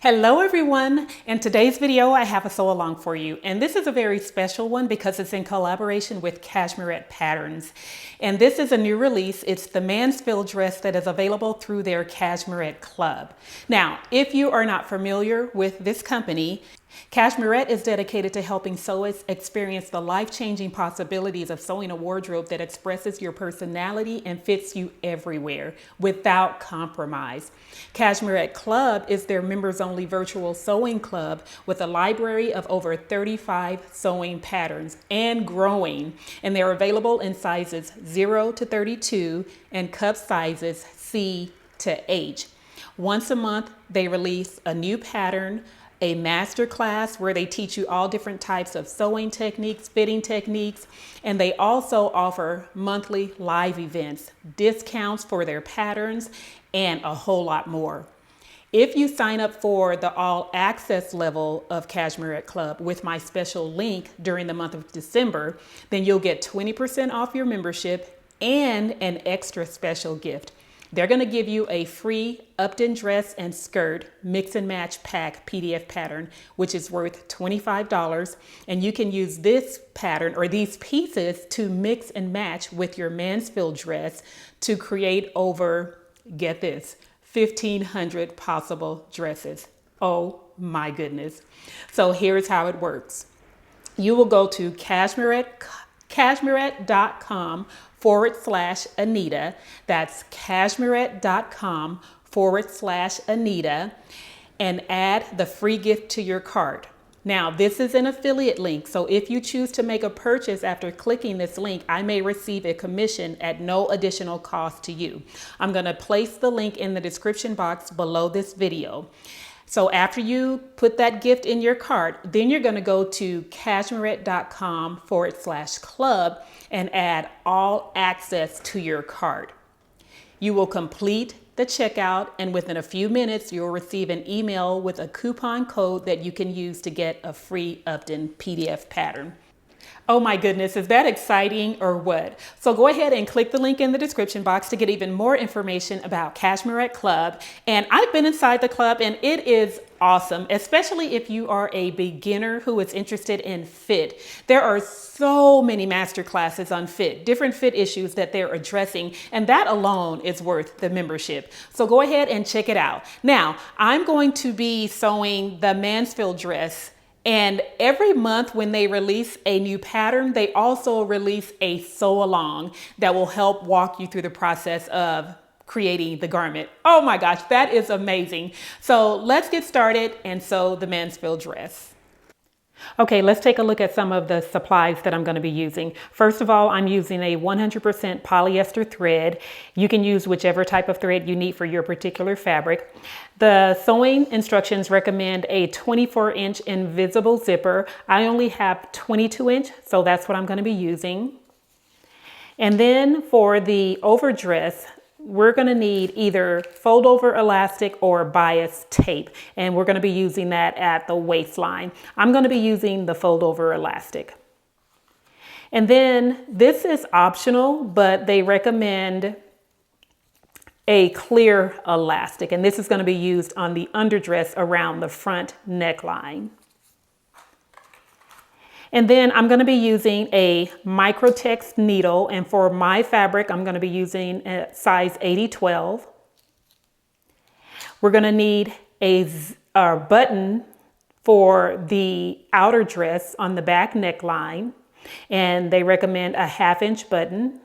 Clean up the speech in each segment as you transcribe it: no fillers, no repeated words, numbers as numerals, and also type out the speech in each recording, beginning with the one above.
Hello everyone! In today's video I have a sew along for you, and this is a very special one because it's in collaboration with Cashmerette Patterns. And this is a new release. It's the Mansfield dress that is available through their Cashmerette Club. Now, if you are not familiar with this company, Cashmerette is dedicated to helping sewists experience the life-changing possibilities of sewing a wardrobe that expresses your personality and fits you everywhere without compromise. Cashmerette Club is their members-only virtual sewing club with a library of over 35 sewing patterns and growing, and they're available in sizes 0 to 32 and cup sizes C to H. Once a month, they release a new pattern, a master class where they teach you all different types of sewing techniques, fitting techniques, and they also offer monthly live events, discounts for their patterns, and a whole lot more. If you sign up for the all access level of Cashmerette Club with my special link during the month of December, then you'll get 20% off your membership and an extra special gift. They're going to give you a free Upton dress and skirt mix and match pack PDF pattern, which is worth $25. And you can use this pattern or these pieces to mix and match with your Mansfield dress to create over, get this, 1,500 possible dresses. Oh my goodness. So here's how it works. You will go to Cashmerette.com/Anita. That's Cashmerette.com/Anita, and add the free gift to your cart. Now, this is an affiliate link, so if you choose to make a purchase after clicking this link, I may receive a commission at no additional cost to you. I'm going to place the link in the description box below this video. So after you put that gift in your cart, then you're going to go to Cashmerette.com/club and add all access to your cart. You will complete the checkout, and within a few minutes, you'll receive an email with a coupon code that you can use to get a free Upton PDF pattern. Oh my goodness, is that exciting or what? So go ahead and click the link in the description box to get even more information about Cashmerette Club. And I've been inside the club and it is awesome, especially if you are a beginner who is interested in fit. There are so many master classes on fit, different fit issues that they're addressing, and that alone is worth the membership. So go ahead and check it out. Now, I'm going to be sewing the Mansfield dress. And every month when they release a new pattern, they also release a sew along that will help walk you through the process of creating the garment. Oh my gosh, that is amazing. So let's get started and sew the Mansfield dress. Okay, let's take a look at some of the supplies that I'm going to be using. First of all, I'm using a 100% polyester thread. You can use whichever type of thread you need for your particular fabric. The sewing instructions recommend a 24-inch invisible zipper. I only have 22-inch, so that's what I'm going to be using. And then for the overdress, we're going to need either fold over elastic or bias tape, and we're going to be using that at the waistline. I'm going to be using the fold over elastic. And then this is optional, but they recommend a clear elastic, and this is going to be used on the underdress around the front neckline. And then I'm going to be using a microtex needle, and for my fabric, I'm going to be using a size 80-12. We're going to need a button for the outer dress on the back neckline, and they recommend a 1/2-inch button.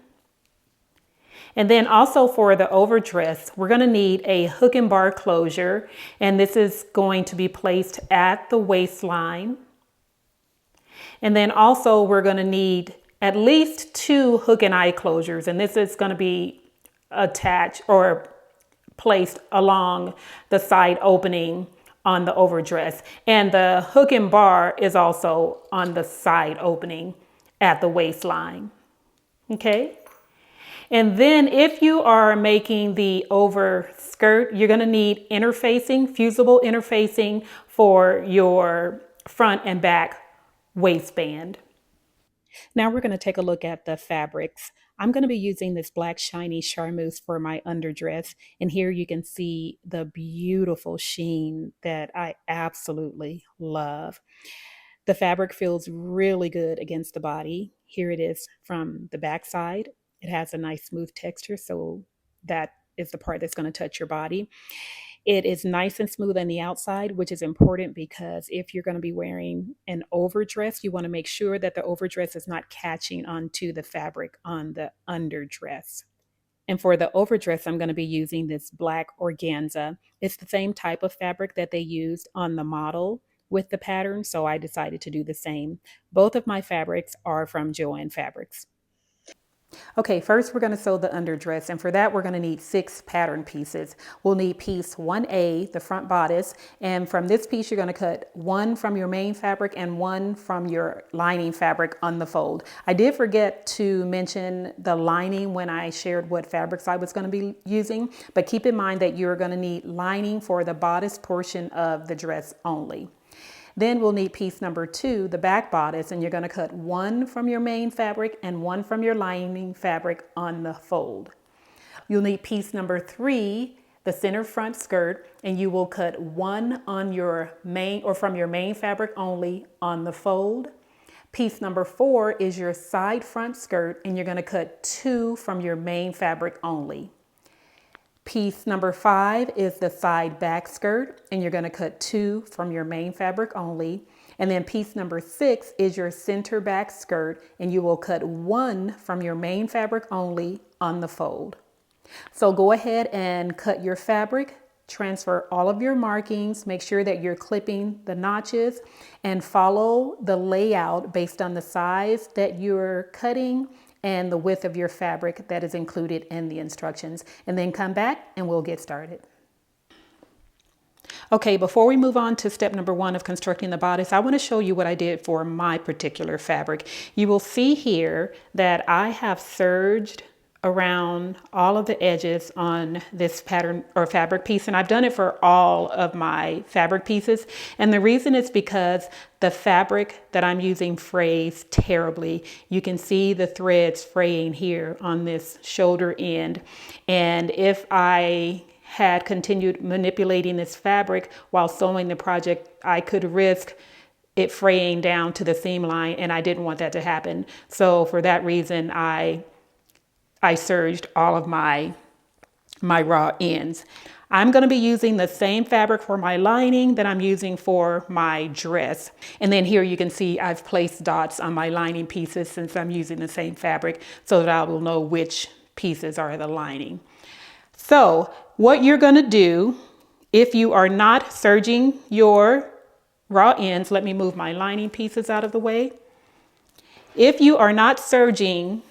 And then also for the overdress, we're going to need a hook and bar closure, and this is going to be placed at the waistline. And then also we're going to need at least 2 hook and eye closures, and this is going to be attached or placed along the side opening on the overdress. And the hook and bar is also on the side opening at the waistline. Okay. And then if you are making the over skirt, you're going to need interfacing, fusible interfacing for your front and back waistband. Now we're going to take a look at the fabrics. I'm going to be using this black shiny charmeuse for my underdress. And here you can see the beautiful sheen that I absolutely love. The fabric feels really good against the body. Here it is from the back side. It has a nice smooth texture, so that is the part that's going to touch your body. It is nice and smooth on the outside, which is important because if you're going to be wearing an overdress, you want to make sure that the overdress is not catching onto the fabric on the underdress. And for the overdress, I'm going to be using this black organza. It's the same type of fabric that they used on the model with the pattern, so I decided to do the same. Both of my fabrics are from Joann Fabrics. Okay, first we're going to sew the underdress, and for that we're going to need 6 pattern pieces. We'll need piece 1A, the front bodice, and from this piece you're going to cut 1 from your main fabric and 1 from your lining fabric on the fold. I did forget to mention the lining when I shared what fabrics I was going to be using, but keep in mind that you're going to need lining for the bodice portion of the dress only. Then we'll need piece number 2, the back bodice, and you're going to cut 1 from your main fabric and 1 from your lining fabric on the fold. You'll need piece number 3, the center front skirt, and you will cut 1 on your main or from your main fabric only on the fold. Piece number 4 is your side front skirt, and you're going to cut 2 from your main fabric only. Piece number 5 is the side back skirt, and you're going to cut 2 from your main fabric only. And then piece number 6 is your center back skirt, and you will cut 1 from your main fabric only on the fold. So go ahead and cut your fabric, transfer all of your markings, make sure that you're clipping the notches, and follow the layout based on the size that you're cutting and the width of your fabric that is included in the instructions. And then come back and we'll get started. Okay, before we move on to step number 1 of constructing the bodice, I want to show you what I did for my particular fabric. You will see here that I have serged around all of the edges on this pattern or fabric piece, and I've done it for all of my fabric pieces. And the reason is because the fabric that I'm using frays terribly. You can see the threads fraying here on this shoulder end, and if I had continued manipulating this fabric while sewing the project, I could risk it fraying down to the seam line, and I didn't want that to happen. So for that reason, I serged all of my raw ends. I'm going to be using the same fabric for my lining that I'm using for my dress. And then here you can see I've placed dots on my lining pieces since I'm using the same fabric so that I will know which pieces are the lining. So what you're going to do if you are not serging your raw ends, let me move my lining pieces out of the way. If you are not serging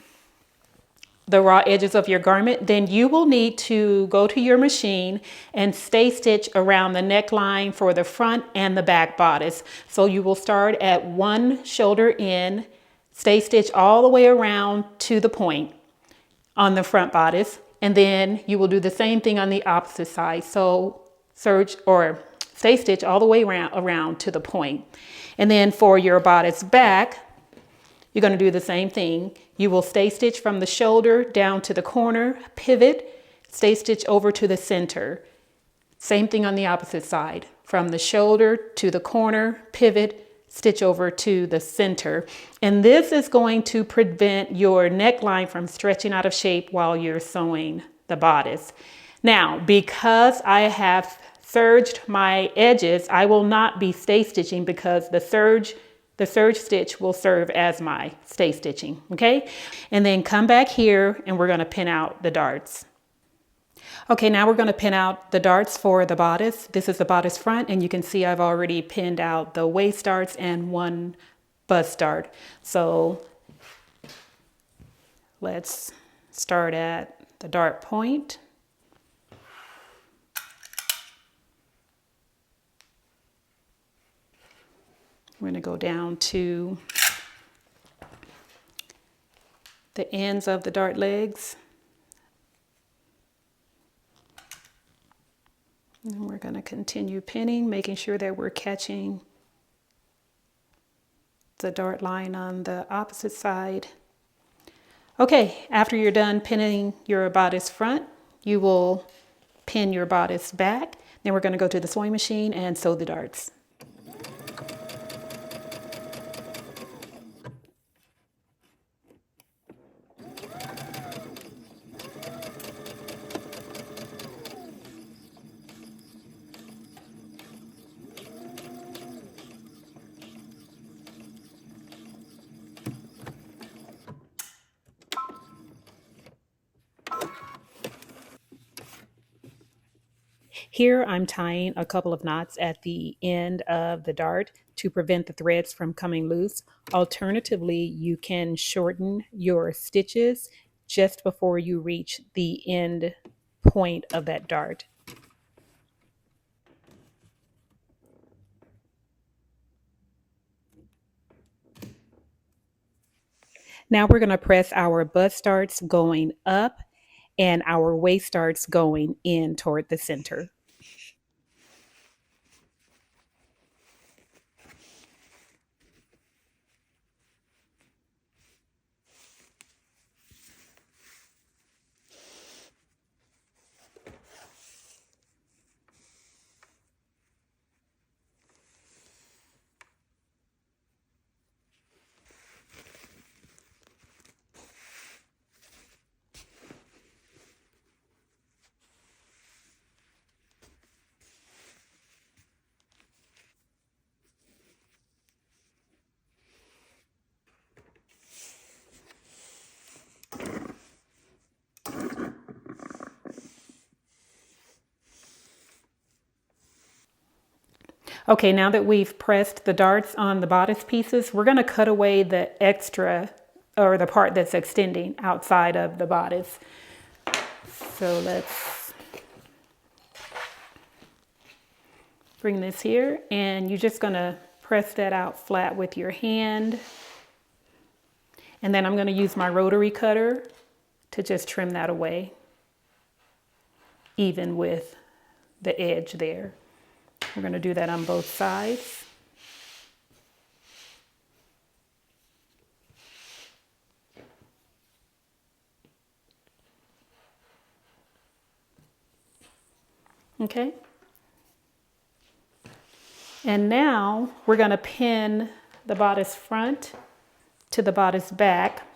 the raw edges of your garment, then you will need to go to your machine and stay stitch around the neckline for the front and the back bodice. So you will start at one shoulder in, stay stitch all the way around to the point on the front bodice, and then you will do the same thing on the opposite side. So serge or stay stitch all the way around to the point. And then for your bodice back, you're going to do the same thing. You will stay stitch from the shoulder down to the corner, pivot, stay stitch over to the center. Same thing on the opposite side. From the shoulder to the corner, pivot, stitch over to the center. And this is going to prevent your neckline from stretching out of shape while you're sewing the bodice. Now, because I have serged my edges, I will not be stay stitching because the serge stitch will serve as my stay stitching, okay? And then come back here and we're gonna pin out the darts. Okay, now we're gonna pin out the darts for the bodice. This is the bodice front, and you can see I've already pinned out the waist darts and one bust dart. So let's start at the dart point. We're going to go down to the ends of the dart legs. And we're going to continue pinning, making sure that we're catching the dart line on the opposite side. Okay, after you're done pinning your bodice front, you will pin your bodice back. Then we're going to go to the sewing machine and sew the darts. Here I'm tying a couple of knots at the end of the dart to prevent the threads from coming loose. Alternatively, you can shorten your stitches just before you reach the end point of that dart. Now we're going to press our bust darts going up and our waist darts going in toward the center. Okay, now that we've pressed the darts on the bodice pieces, we're going to cut away the extra, or the part that's extending outside of the bodice. So let's bring this here, and you're just going to press that out flat with your hand. And then I'm going to use my rotary cutter to just trim that away, even with the edge there. We're going to do that on both sides. Okay. And now we're going to pin the bodice front to the bodice back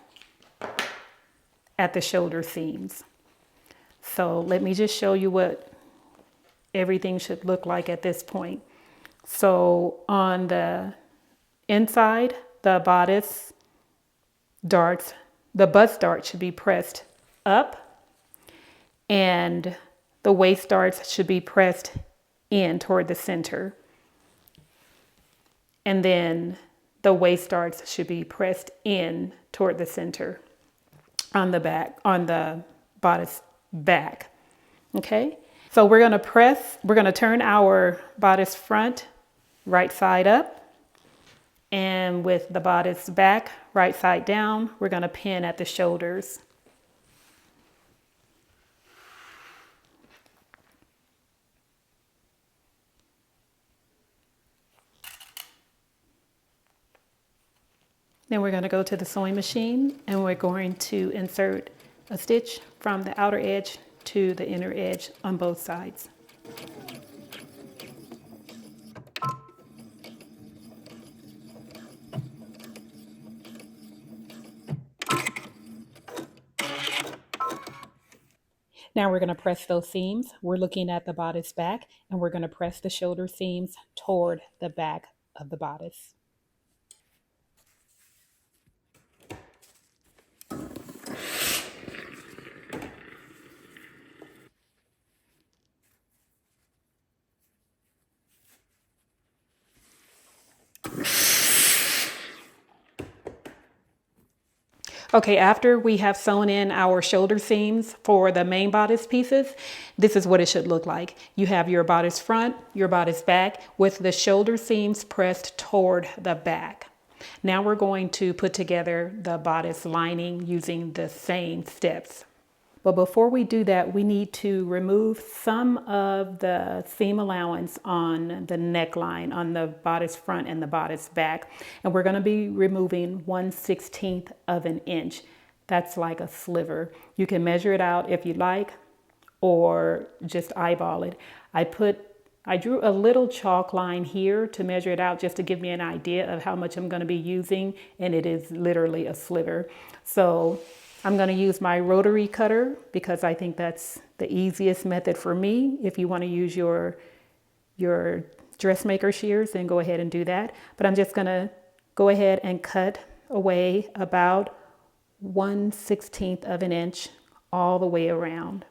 at the shoulder seams. So let me just show you what everything should look like at this point. So on the inside, the bodice darts, the bust dart should be pressed up, and the waist darts should be pressed in toward the center. And then the waist darts should be pressed in toward the center on the back, on the bodice back. Okay. So we're going to turn our bodice front right side up, and with the bodice back right side down, we're going to pin at the shoulders. Then we're going to go to the sewing machine, and we're going to insert a stitch from the outer edge to the inner edge on both sides. Now we're going to press those seams. We're looking at the bodice back, and we're going to press the shoulder seams toward the back of the bodice. Okay, after we have sewn in our shoulder seams for the main bodice pieces, this is what it should look like. You have your bodice front, your bodice back, with the shoulder seams pressed toward the back. Now we're going to put together the bodice lining using the same steps But before we do that, we need to remove some of the seam allowance on the neckline, on the bodice front and the bodice back. And we're going to be removing 1/16 of an inch. That's like a sliver. You can measure it out if you like, or just eyeball it. I drew a little chalk line here to measure it out just to give me an idea of how much I'm going to be using, and it is literally a sliver. So I'm going to use my rotary cutter because I think that's the easiest method for me. If you want to use your dressmaker shears, then go ahead and do that. But I'm just going to go ahead and cut away about 1/16 of an inch all the way around.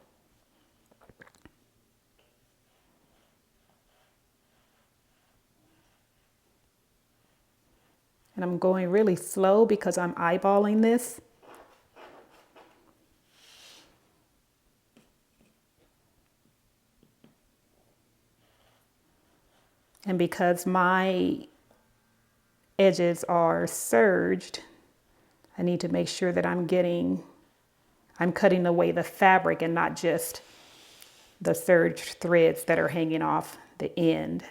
And I'm going really slow because I'm eyeballing this. And because my edges are serged, I need to make sure that I'm cutting away the fabric and not just the serged threads that are hanging off the end.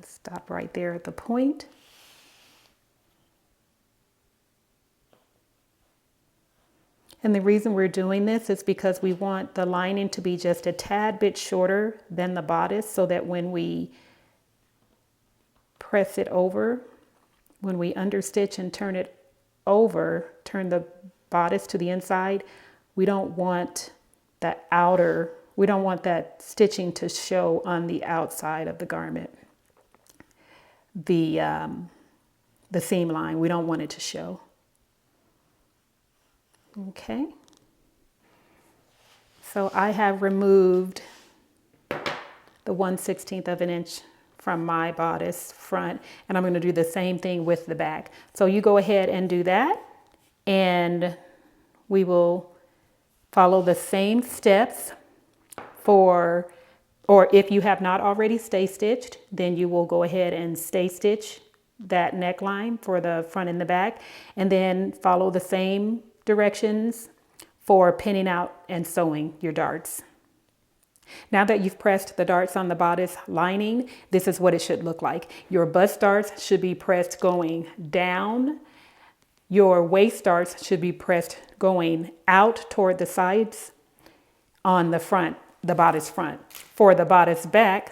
Stop right there at the point. And the reason we're doing this is because we want the lining to be just a tad bit shorter than the bodice, so that when we press it over, when we understitch and turn it over, turn the bodice to the inside, we don't want that stitching to show on the outside of the garment. The seam line, we don't want it to show. Okay. So I have removed the 1/16 of an inch from my bodice front, and I'm going to do the same thing with the back. So you go ahead and do that, and we will follow the same steps or if you have not already stay stitched, then you will go ahead and stay stitch that neckline for the front and the back, and then follow the same directions for pinning out and sewing your darts. Now that you've pressed the darts on the bodice lining, this is what it should look like. Your bust darts should be pressed going down. Your waist darts should be pressed going out toward the sides on the front, the bodice front. For the bodice back,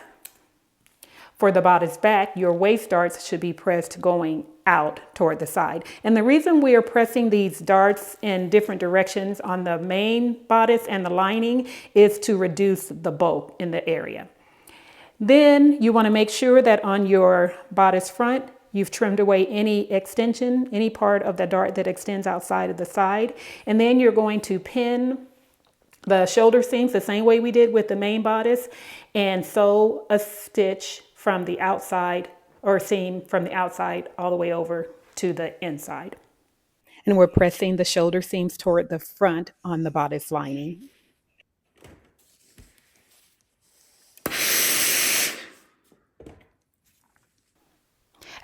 your waist darts should be pressed going out toward the side. And the reason we are pressing these darts in different directions on the main bodice and the lining is to reduce the bulk in the area. Then you want to make sure that on your bodice front, you've trimmed away any extension, any part of the dart that extends outside of the side. And then you're going to pin the shoulder seams the same way we did with the main bodice, and sew a stitch from the outside, or seam from the outside all the way over to the inside. And we're pressing the shoulder seams toward the front on the bodice lining.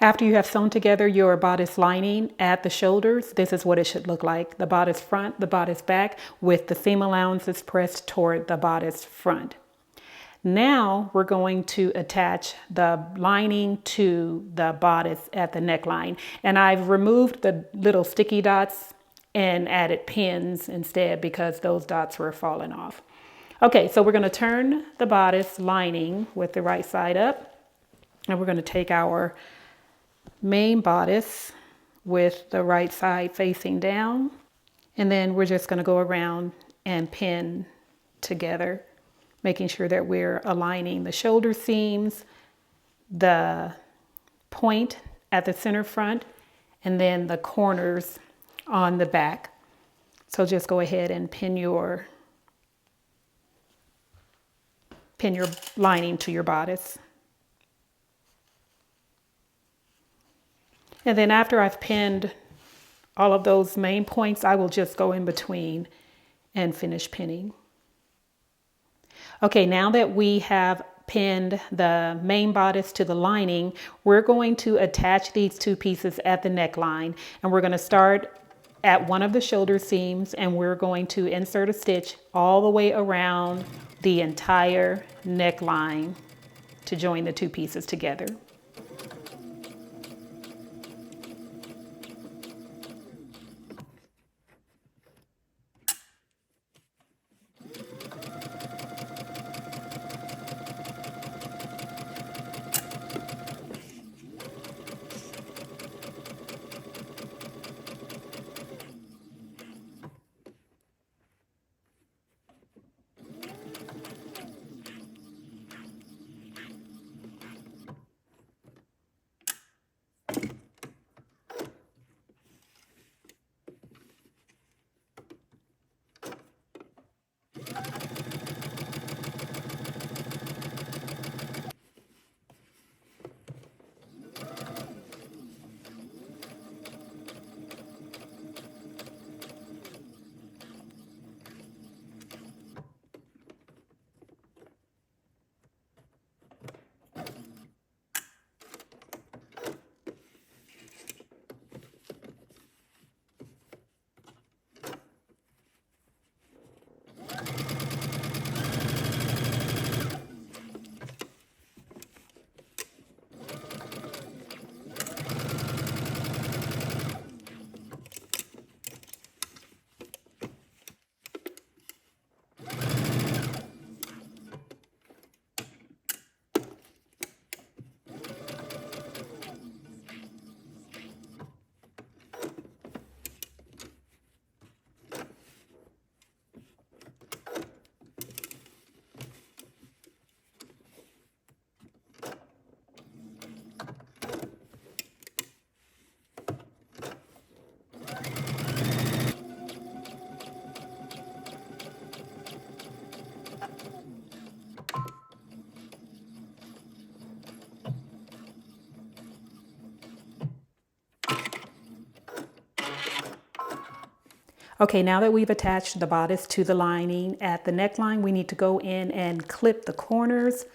After you have sewn together your bodice lining at the shoulders, this is what it should look like. The bodice front, the bodice back, with the seam allowances pressed toward the bodice front. Now we're going to attach the lining to the bodice at the neckline. And I've removed the little sticky dots and added pins instead because those dots were falling off. Okay, so we're going to turn the bodice lining with the right side up, and we're going to take our main bodice with the right side facing down, and then we're just going to go around and pin together, making sure that we're aligning the shoulder seams, the point at the center front, and then the corners on the back. So just go ahead and pin your lining to your bodice. And then after I've pinned all of those main points, I will just go in between and finish pinning. Okay, now that we have pinned the main bodice to the lining, we're going to attach these two pieces at the neckline, and we're going to start at one of the shoulder seams, and we're going to insert a stitch all the way around the entire neckline to join the two pieces together. Okay, now that we've attached the bodice to the lining at the neckline, we need to go in and clip the corners,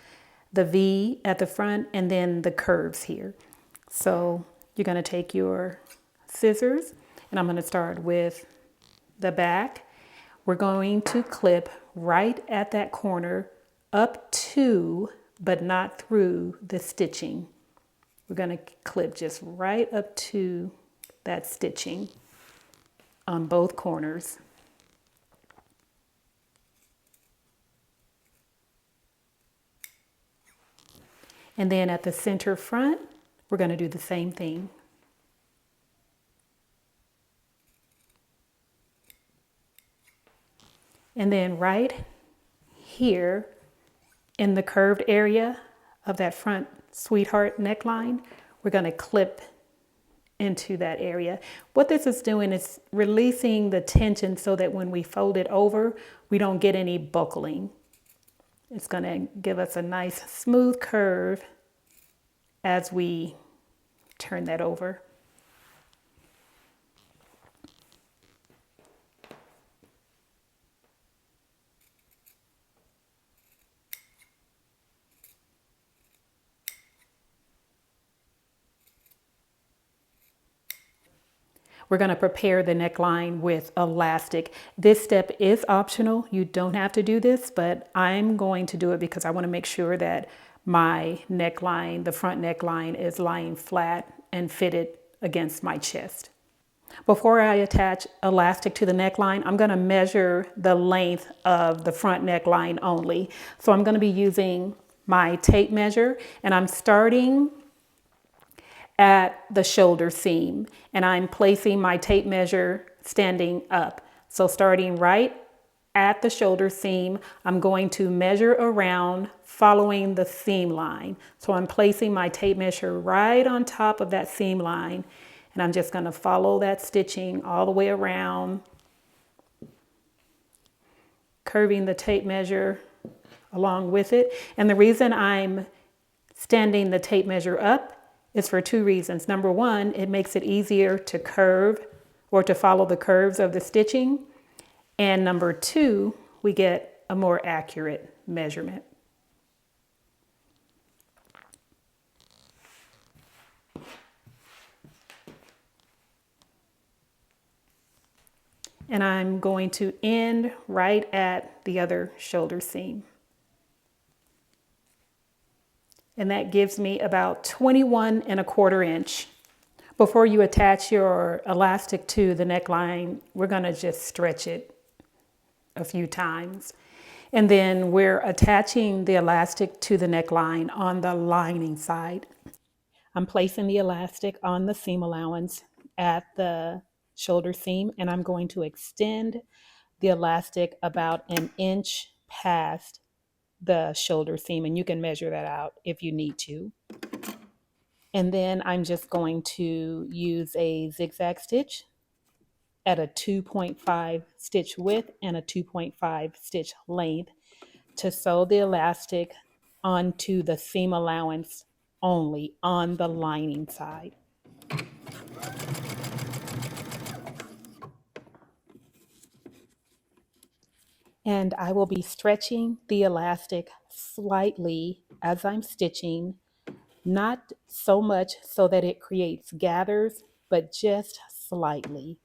the V at the front, and then the curves here. So you're going to take your scissors, and I'm going to start with the back. We're going to clip right at that corner up to, but not through the stitching. We're going to clip just right up to that stitching on both corners. And then at the center front, we're going to do the same thing. And then right here in the curved area of that front sweetheart neckline, we're going to clip into that area. What this is doing is releasing the tension so that when we fold it over, we don't get any buckling. It's going to give us a nice smooth curve as we turn that over. We're going to prepare the neckline with elastic. This step is optional. You don't have to do this, but I'm going to do it because I want to make sure that my neckline, the front neckline, is lying flat and fitted against my chest. Before I attach elastic to the neckline, I'm going to measure the length of the front neckline only. So I'm going to be using my tape measure, and I'm starting at the shoulder seam, and I'm placing my tape measure standing up. So starting right at the shoulder seam, I'm going to measure around following the seam line. So I'm placing my tape measure right on top of that seam line, and I'm just going to follow that stitching all the way around, curving the tape measure along with it. And the reason I'm standing the tape measure up is for two reasons. Number one, it makes it easier to curve or to follow the curves of the stitching. And number two, we get a more accurate measurement. And I'm going to end right at the other shoulder seam. And that gives me about 21¼ inch. Before you attach your elastic to the neckline, we're gonna just stretch it a few times. And then we're attaching the elastic to the neckline on the lining side. I'm placing the elastic on the seam allowance at the shoulder seam, and I'm going to extend the elastic about 1 inch past the shoulder seam, and you can measure that out if you need to. And then I'm just going to use a zigzag stitch at a 2.5 stitch width and a 2.5 stitch length to sew the elastic onto the seam allowance only on the lining side. And I will be stretching the elastic slightly as I'm stitching, not so much so that it creates gathers, but just slightly.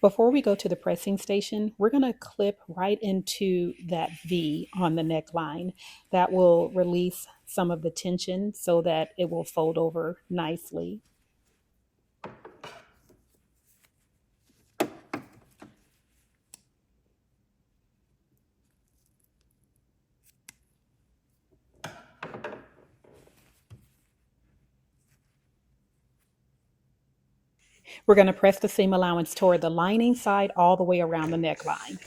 Before we go to the pressing station, we're going to clip right into that V on the neckline. That will release some of the tension so that it will fold over nicely. We're going to press the seam allowance toward the lining side all the way around the neckline.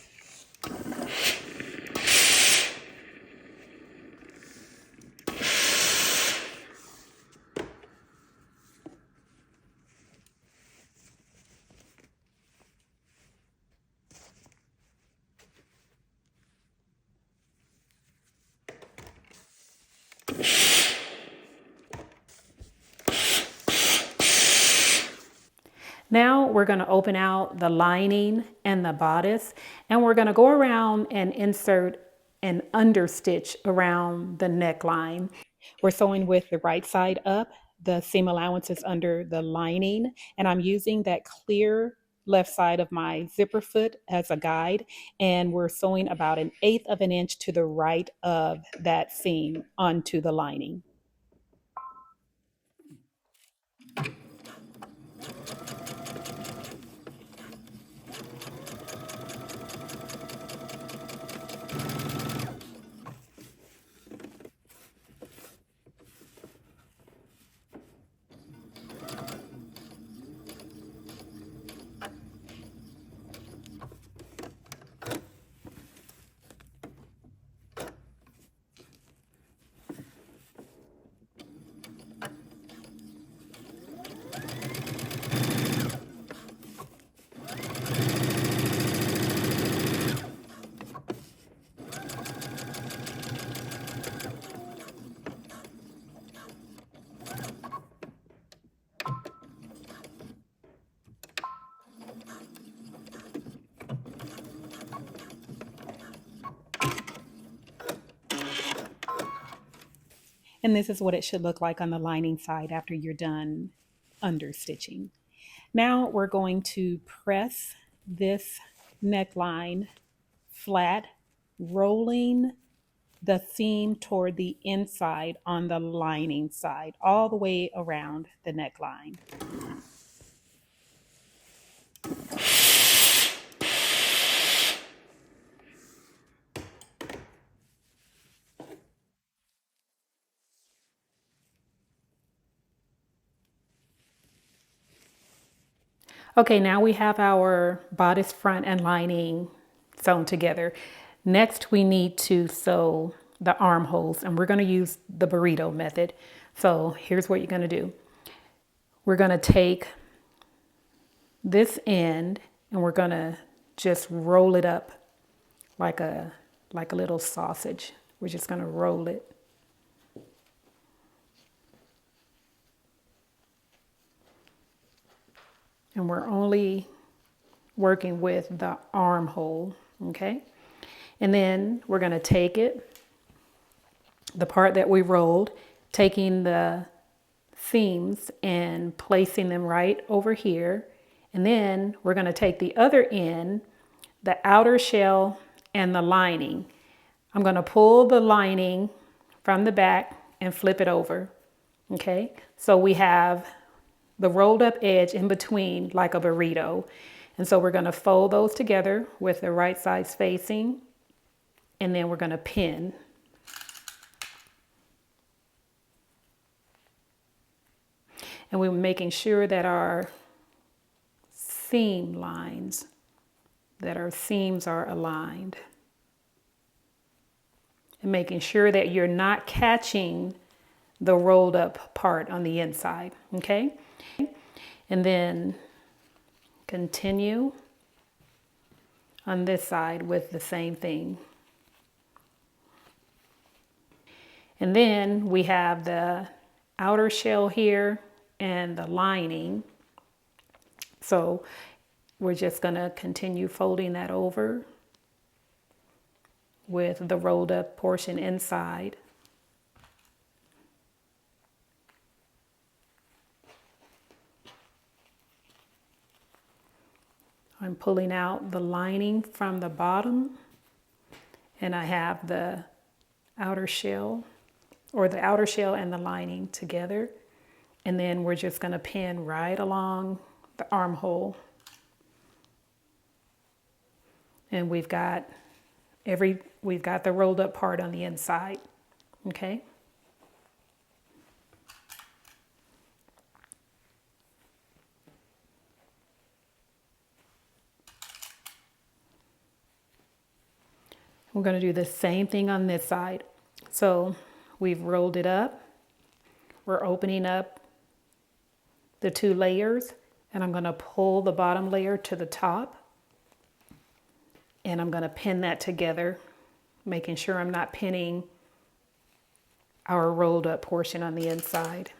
Now we're going to open out the lining and the bodice, and we're going to go around and insert an understitch around the neckline. We're sewing with the right side up. The seam allowance is under the lining, and I'm using that clear left side of my zipper foot as a guide, and we're sewing about 1/8 of an inch to the right of that seam onto the lining. And this is what it should look like on the lining side after you're done understitching. Now we're going to press this neckline flat, rolling the seam toward the inside on the lining side, all the way around the neckline. Okay, now we have our bodice front and lining sewn together. Next, we need to sew the armholes, and we're going to use the burrito method. So here's what you're going to do. We're going to take this end and we're going to just roll it up like a little sausage. We're just going to roll it. And we're only working with the armhole, okay? And then we're gonna take it, the part that we rolled, taking the seams and placing them right over here. And then we're gonna take the other end, the outer shell and the lining. I'm gonna pull the lining from the back and flip it over, okay? So we have the rolled up edge in between like a burrito. And so we're going to fold those together with the right sides facing, and then we're going to pin. And we're making sure that our seam lines, that our seams are aligned. And making sure that you're not catching the rolled up part on the inside, okay? And then continue on this side with the same thing. And then we have the outer shell here and the lining. So we're just gonna continue folding that over with the rolled up portion inside. I'm pulling out the lining from the bottom, and I have the outer shell, or the outer shell and the lining together. And then we're just going to pin right along the armhole. And we've got the rolled up part on the inside, okay? We're going to do the same thing on this side. So we've rolled it up. We're opening up the two layers, and I'm going to pull the bottom layer to the top, and I'm going to pin that together, making sure I'm not pinning our rolled up portion on the inside.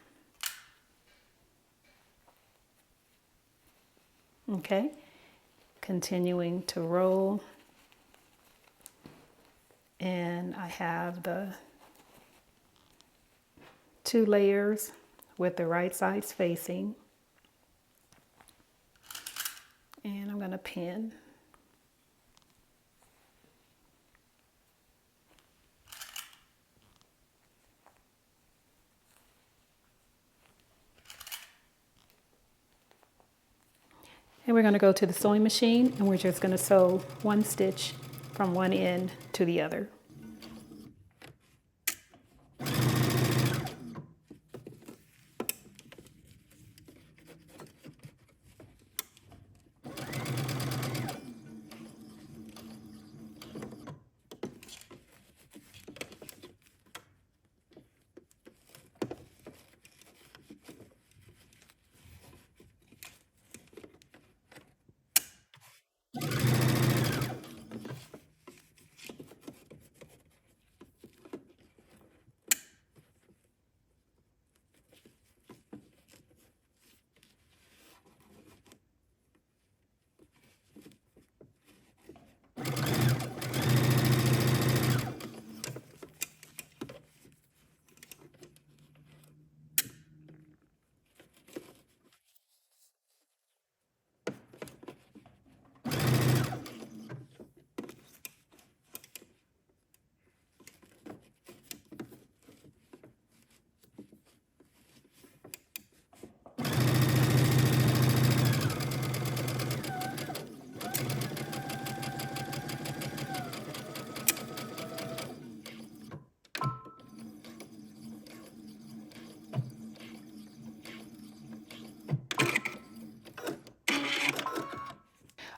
Okay, continuing to roll. And I have the two layers with the right sides facing. And I'm going to pin. And we're going to go to the sewing machine, and we're just going to sew one stitch from one end to the other.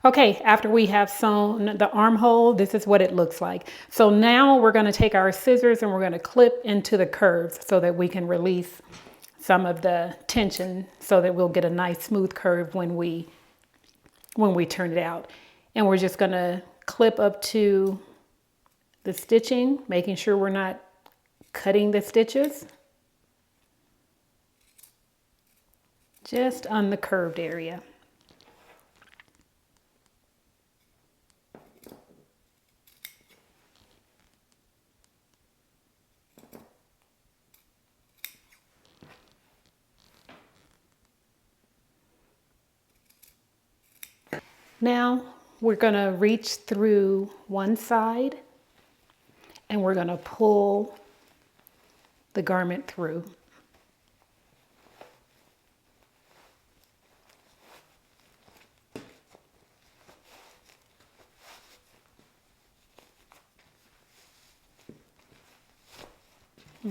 Okay, after we have sewn the armhole, this is what it looks like. So now we're going to take our scissors and we're going to clip into the curves so that we can release some of the tension so that we'll get a nice smooth curve when we turn it out. And we're just going to clip up to the stitching, making sure we're not cutting the stitches. Just on the curved area. Now we're going to reach through one side and we're going to pull the garment through.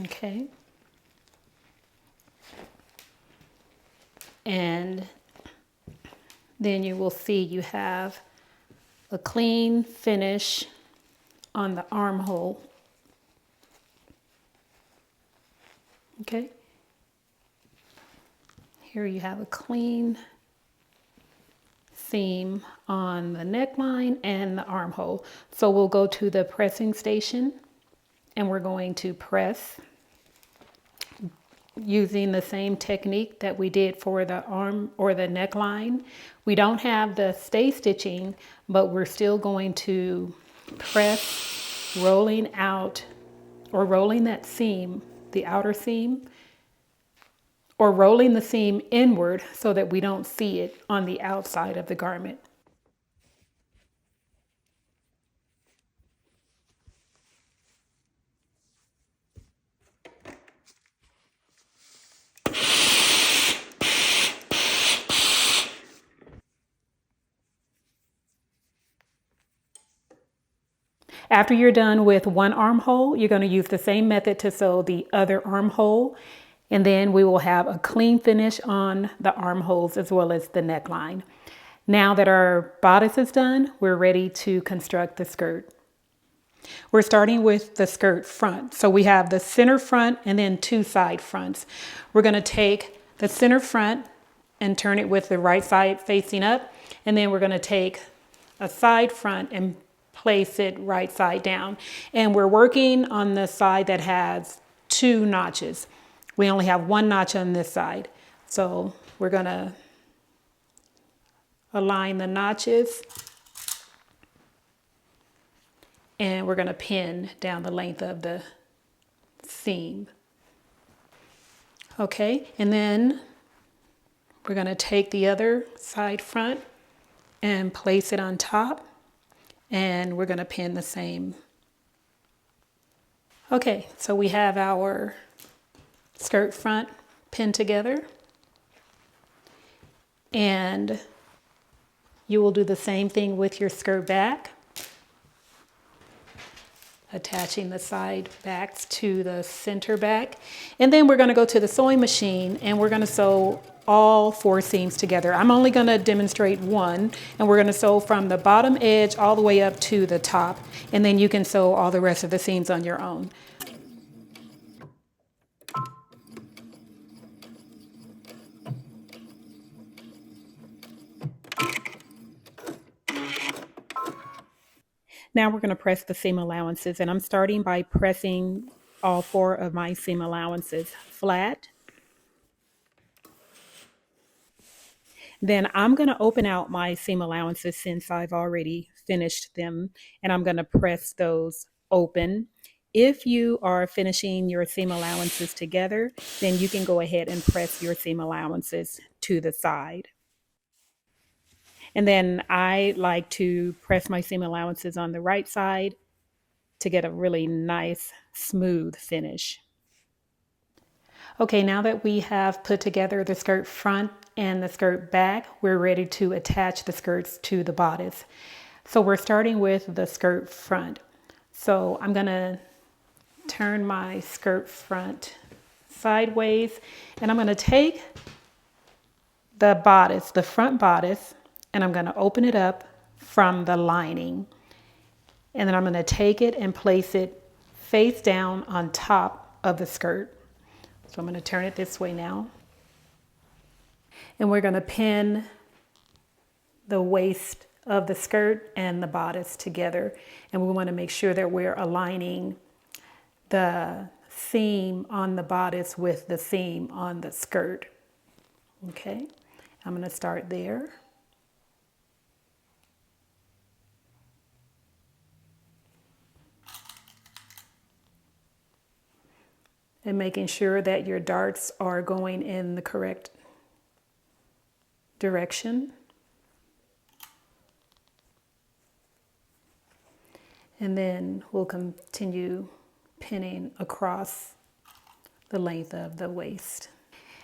Okay. And then you will see you have a clean finish on the armhole. Okay. Here you have a clean seam on the neckline and the armhole. So we'll go to the pressing station and we're going to press using the same technique that we did for the arm or the neckline. We don't have the stay stitching, but we're still going to press, rolling out or rolling that seam, the outer seam, or rolling the seam inward so that we don't see it on the outside of the garment. After you're done with one armhole, you're going to use the same method to sew the other armhole. And then we will have a clean finish on the armholes as well as the neckline. Now that our bodice is done, we're ready to construct the skirt. We're starting with the skirt front. So we have the center front and then two side fronts. We're going to take the center front and turn it with the right side facing up. And then we're going to take a side front and place it right side down. And we're working on the side that has two notches. We only have one notch on this side. So we're going to align the notches and we're going to pin down the length of the seam. Okay, and then we're going to take the other side front and place it on top. And we're going to pin the same. Okay, so we have our skirt front pinned together. And you will do the same thing with your skirt back. Attaching the side backs to the center back. And then we're going to go to the sewing machine and we're going to sew all four seams together. I'm only going to demonstrate one, and we're going to sew from the bottom edge all the way up to the top, and then you can sew all the rest of the seams on your own. Now we're going to press the seam allowances, and I'm starting by pressing all four of my seam allowances flat. Then I'm going to open out my seam allowances since I've already finished them, and I'm going to press those open. If you are finishing your seam allowances together, then you can go ahead and press your seam allowances to the side. And then I like to press my seam allowances on the right side to get a really nice, smooth finish. Okay, now that we have put together the skirt front and the skirt back, we're ready to attach the skirts to the bodice. So we're starting with the skirt front. So I'm going to turn my skirt front sideways, and I'm going to take the bodice, the front bodice, and I'm going to open it up from the lining. And then I'm going to take it and place it face down on top of the skirt. So I'm going to turn it this way now. And we're going to pin the waist of the skirt and the bodice together. And we want to make sure that we're aligning the seam on the bodice with the seam on the skirt. Okay, I'm going to start there. And making sure that your darts are going in the correct direction. And then we'll continue pinning across the length of the waist.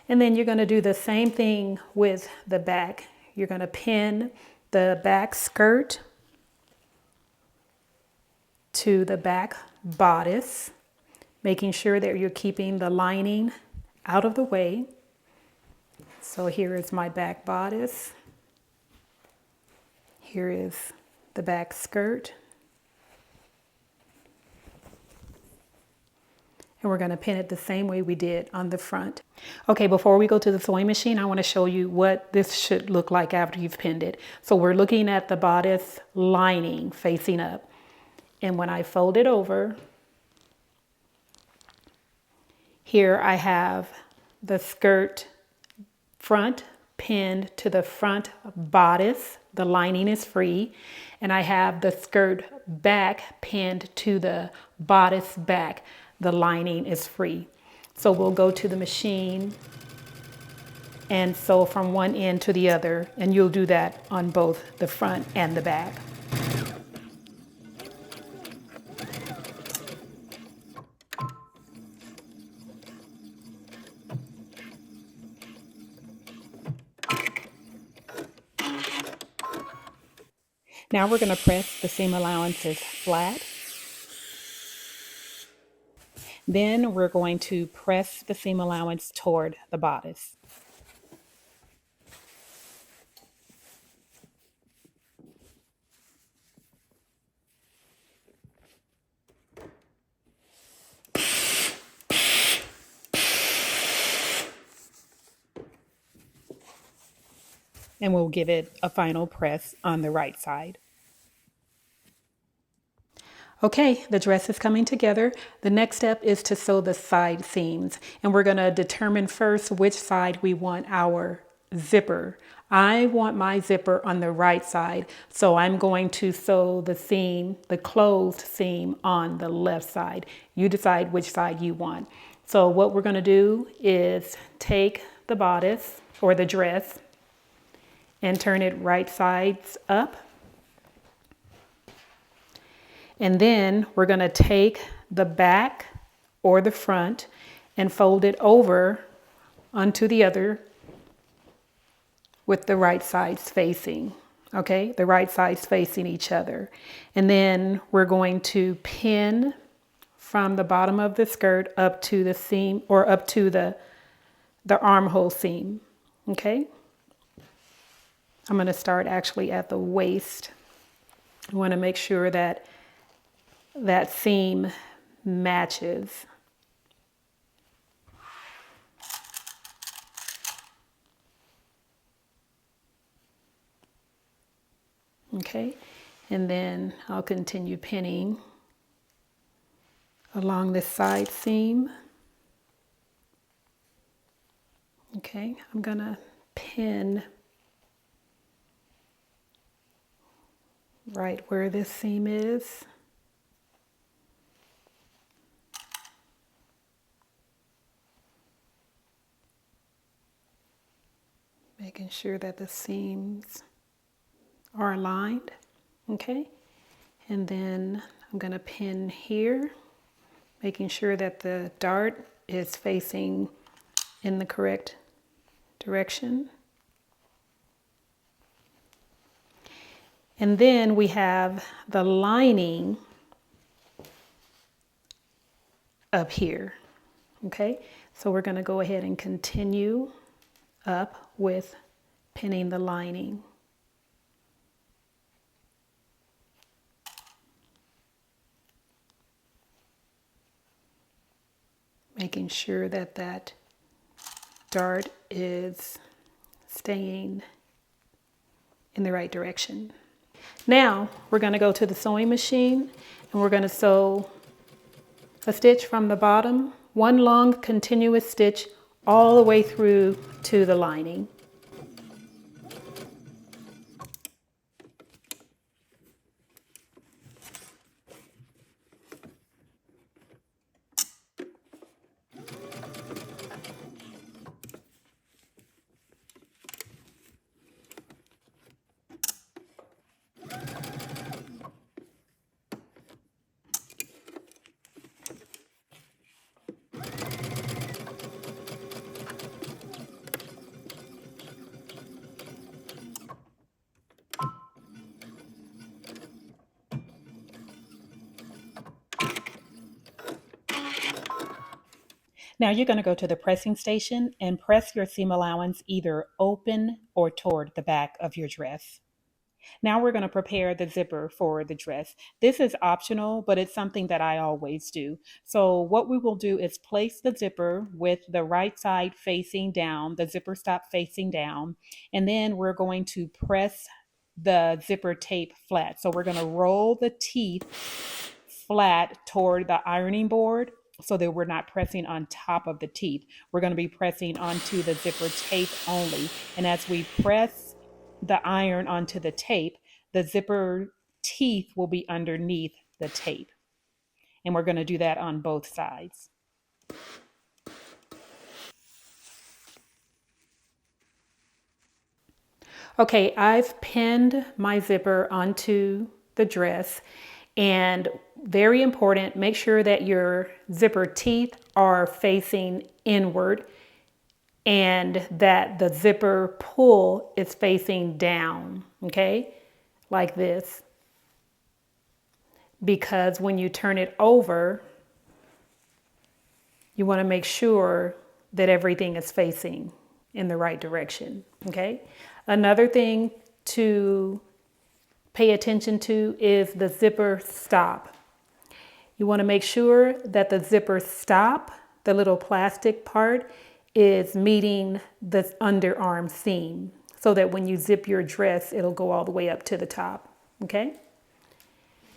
And then you're going to do the same thing with the back. You're going to pin the back skirt to the back bodice, making sure that you're keeping the lining out of the way. So here is my back bodice. Here is the back skirt. And we're going to pin it the same way we did on the front. Okay, before we go to the sewing machine, I want to show you what this should look like after you've pinned it. So we're looking at the bodice lining facing up. And when I fold it over, here I have the skirt front pinned to the front bodice. The lining is free. And I have the skirt back pinned to the bodice back. The lining is free. So we'll go to the machine and sew from one end to the other, and you'll do that on both the front and the back. Now we're going to press the seam allowances flat. Then we're going to press the seam allowance toward the bodice. And we'll give it a final press on the right side. Okay, the dress is coming together. The next step is to sew the side seams, and we're going to determine first which side we want our zipper. I want my zipper on the right side, so I'm going to sew the seam, the closed seam, on the left side. You decide which side you want. So what we're going to do is take the bodice or the dress and turn it right sides up. And then we're going to take the back or the front and fold it over onto the other with the right sides facing. Okay, the right sides facing each other. And then we're going to pin from the bottom of the skirt up to the seam, or up to the armhole seam. Okay, I'm going to start actually at the waist. I want to make sure that that seam matches. Okay, and then I'll continue pinning along this side seam. Okay, I'm gonna pin right where this seam is. Making sure that the seams are aligned. Okay, and then I'm going to pin here, making sure that the dart is facing in the correct direction. And then we have the lining up here. Okay, so we're going to go ahead and continue up with pinning the lining. Making sure that that dart is staying in the right direction. Now we're going to go to the sewing machine and we're going to sew a stitch from the bottom, one long continuous stitch all the way through to the lining. Now you're going to go to the pressing station and press your seam allowance either open or toward the back of your dress. Now we're going to prepare the zipper for the dress. This is optional, but it's something that I always do. So what we will do is place the zipper with the right side facing down, the zipper stop facing down, and then we're going to press the zipper tape flat. So we're going to roll the teeth flat toward the ironing board so that we're not pressing on top of the teeth. We're going to be pressing onto the zipper tape only. And as we press the iron onto the tape, the zipper teeth will be underneath the tape. And we're going to do that on both sides. Okay, I've pinned my zipper onto the dress, and very important, make sure that your zipper teeth are facing inward and that the zipper pull is facing down, okay, like this. Because when you turn it over, you want to make sure that everything is facing in the right direction, okay? Another thing to pay attention to is the zipper stop. You want to make sure that the zipper stop, the little plastic part, is meeting the underarm seam so that when you zip your dress, it'll go all the way up to the top, okay?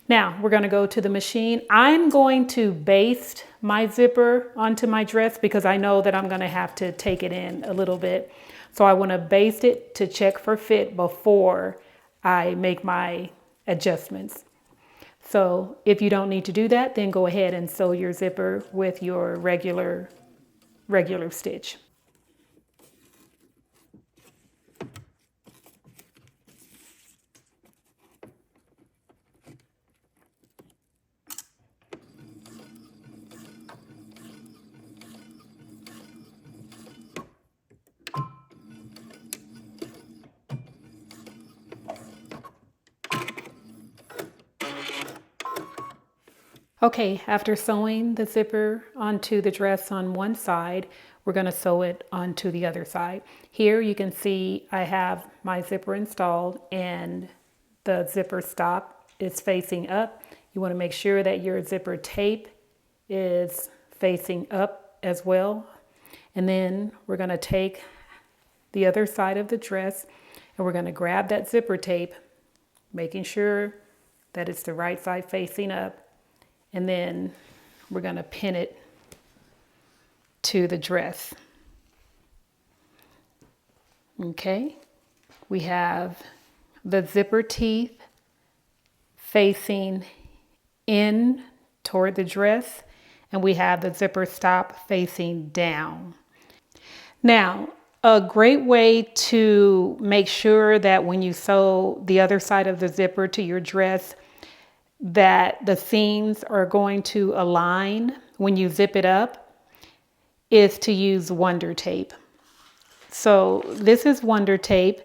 Now we're going to go to the machine. I'm going to baste my zipper onto my dress because I know that I'm going to have to take it in a little bit. So I want to baste it to check for fit before I make my adjustments. So if you don't need to do that, then go ahead and sew your zipper with your regular stitch. Okay, after sewing the zipper onto the dress on one side, we're going to sew it onto the other side. Here you can see I have my zipper installed and the zipper stop is facing up. You want to make sure that your zipper tape is facing up as well. And then we're going to take the other side of the dress and we're going to grab that zipper tape, making sure that it's the right side facing up. And then we're going to pin it to the dress. Okay, we have the zipper teeth facing in toward the dress, and we have the zipper stop facing down. Now, a great way to make sure that when you sew the other side of the zipper to your dress, that the seams are going to align when you zip it up is to use Wonder Tape. So this is Wonder Tape.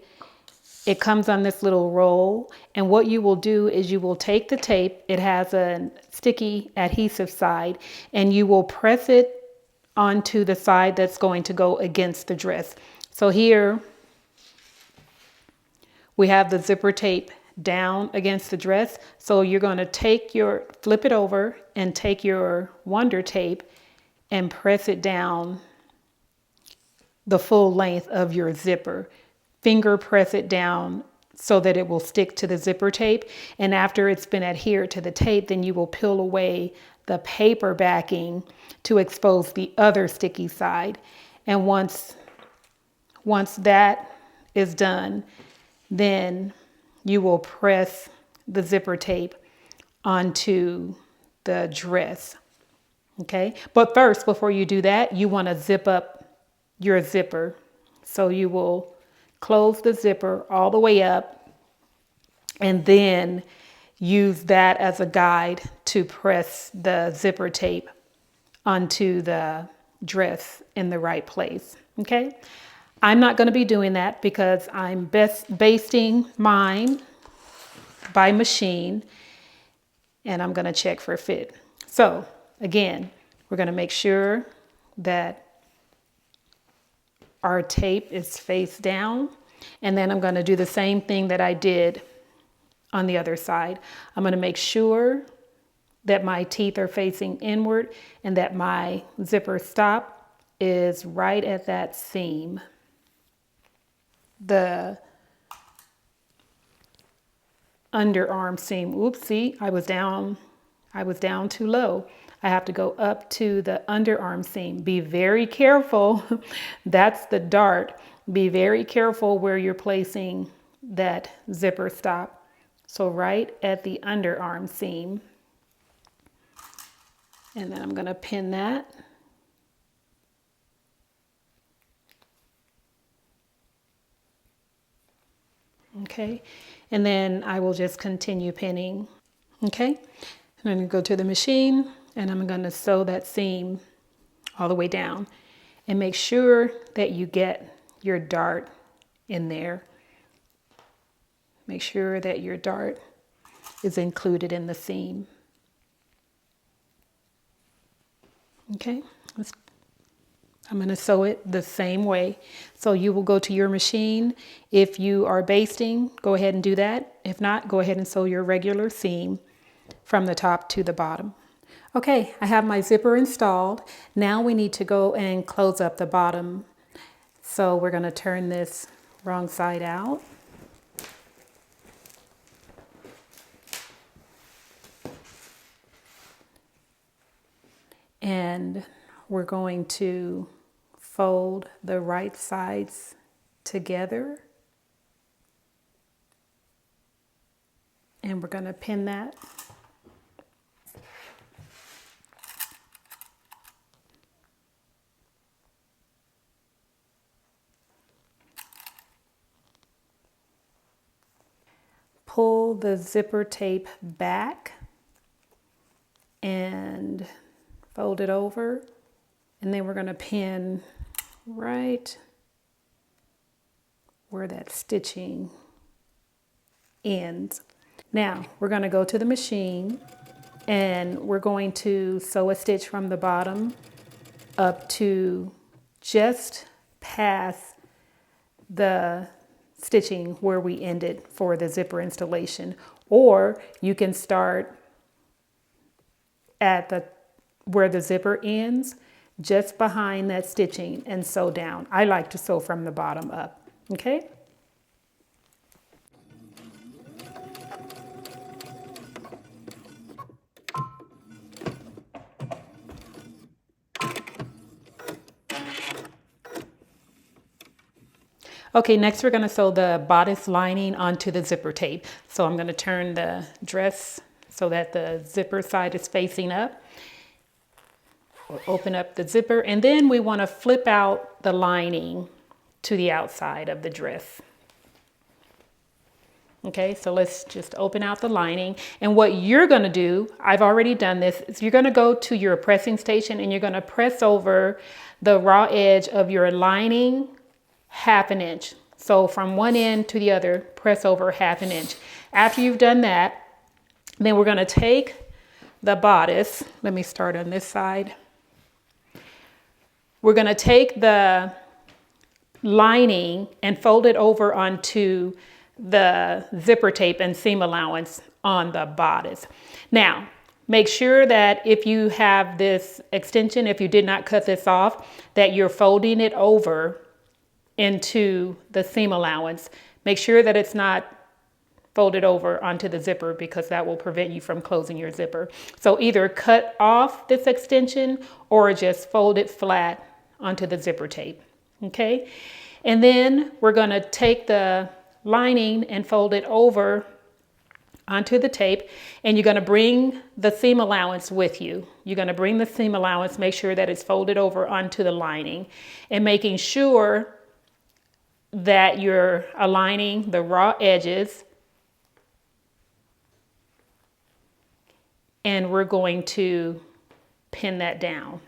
It comes on this little roll, and what you will do is you will take the tape, it has a sticky adhesive side, and you will press it onto the side that's going to go against the dress. So here we have the zipper tape down against the dress. So you're going to flip it over and take your Wonder Tape and press it down the full length of your zipper. Finger press it down so that it will stick to the zipper tape. And after it's been adhered to the tape, then you will peel away the paper backing to expose the other sticky side. And once that is done, then you will press the zipper tape onto the dress. Okay, but first, before you do that, you want to zip up your zipper. So you will close the zipper all the way up and then use that as a guide to press the zipper tape onto the dress in the right place. Okay, I'm not going to be doing that because I'm basting mine by machine, and I'm going to check for fit. So again, we're going to make sure that our tape is face down, and then I'm going to do the same thing that I did on the other side. I'm going to make sure that my teeth are facing inward and that my zipper stop is right at that seam. The underarm seam. Oopsie, I was down too low. I have to go up to the underarm seam. Be very careful. That's the dart. Be very careful where you're placing that zipper stop. So right at the underarm seam. And then I'm going to pin that. Okay, and then I will just continue pinning. Okay, and I'm going to go to the machine and I'm going to sew that seam all the way down and make sure that you get your dart in there. Make sure that your dart is included in the seam. Okay, I'm going to sew it the same way. So you will go to your machine. If you are basting, go ahead and do that. If not, go ahead and sew your regular seam from the top to the bottom. Okay, I have my zipper installed. Now we need to go and close up the bottom. So we're going to turn this wrong side out. And we're going to fold the right sides together. And we're going to pin that. Pull the zipper tape back and fold it over, and then we're going to pin right where that stitching ends. Now we're going to go to the machine and we're going to sew a stitch from the bottom up to just past the stitching where we ended for the zipper installation, or you can start at where the zipper ends, just behind that stitching, and sew down. I like to sew from the bottom up. Okay. Okay, next we're going to sew the bodice lining onto the zipper tape. So I'm going to turn the dress so that the zipper side is facing up. We'll open up the zipper, and then we want to flip out the lining to the outside of the dress. Okay, so let's just open out the lining. And what you're going to do, I've already done this, is you're going to go to your pressing station and you're going to press over the raw edge of your lining ½ inch. So from one end to the other, press over ½ inch. After you've done that, then we're going to take the bodice. Let me start on this side. We're going to take the lining and fold it over onto the zipper tape and seam allowance on the bodice. Now, Make sure that if you have this extension, if you did not cut this off, that you're folding it over into the seam allowance. Make sure that it's not folded over onto the zipper because that will prevent you from closing your zipper. So either cut off this extension or just fold it flat onto the zipper tape, okay? And then we're gonna take the lining and fold it over onto the tape, and you're gonna bring the seam allowance with you. You're gonna bring the seam allowance, make sure that it's folded over onto the lining, and making sure that you're aligning the raw edges. And we're going to pin that down.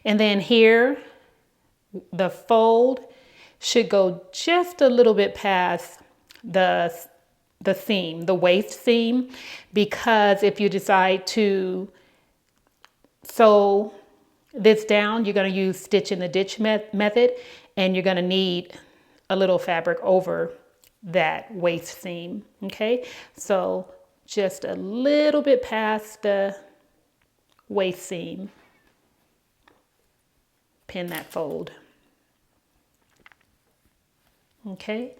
And then here, the fold should go just a little bit past the seam, the waist seam, because if you decide to sew this down, you're going to use stitch in the ditch method, and you're going to need a little fabric over that waist seam, okay? So just a little bit past the waist seam, pin that fold. Okay,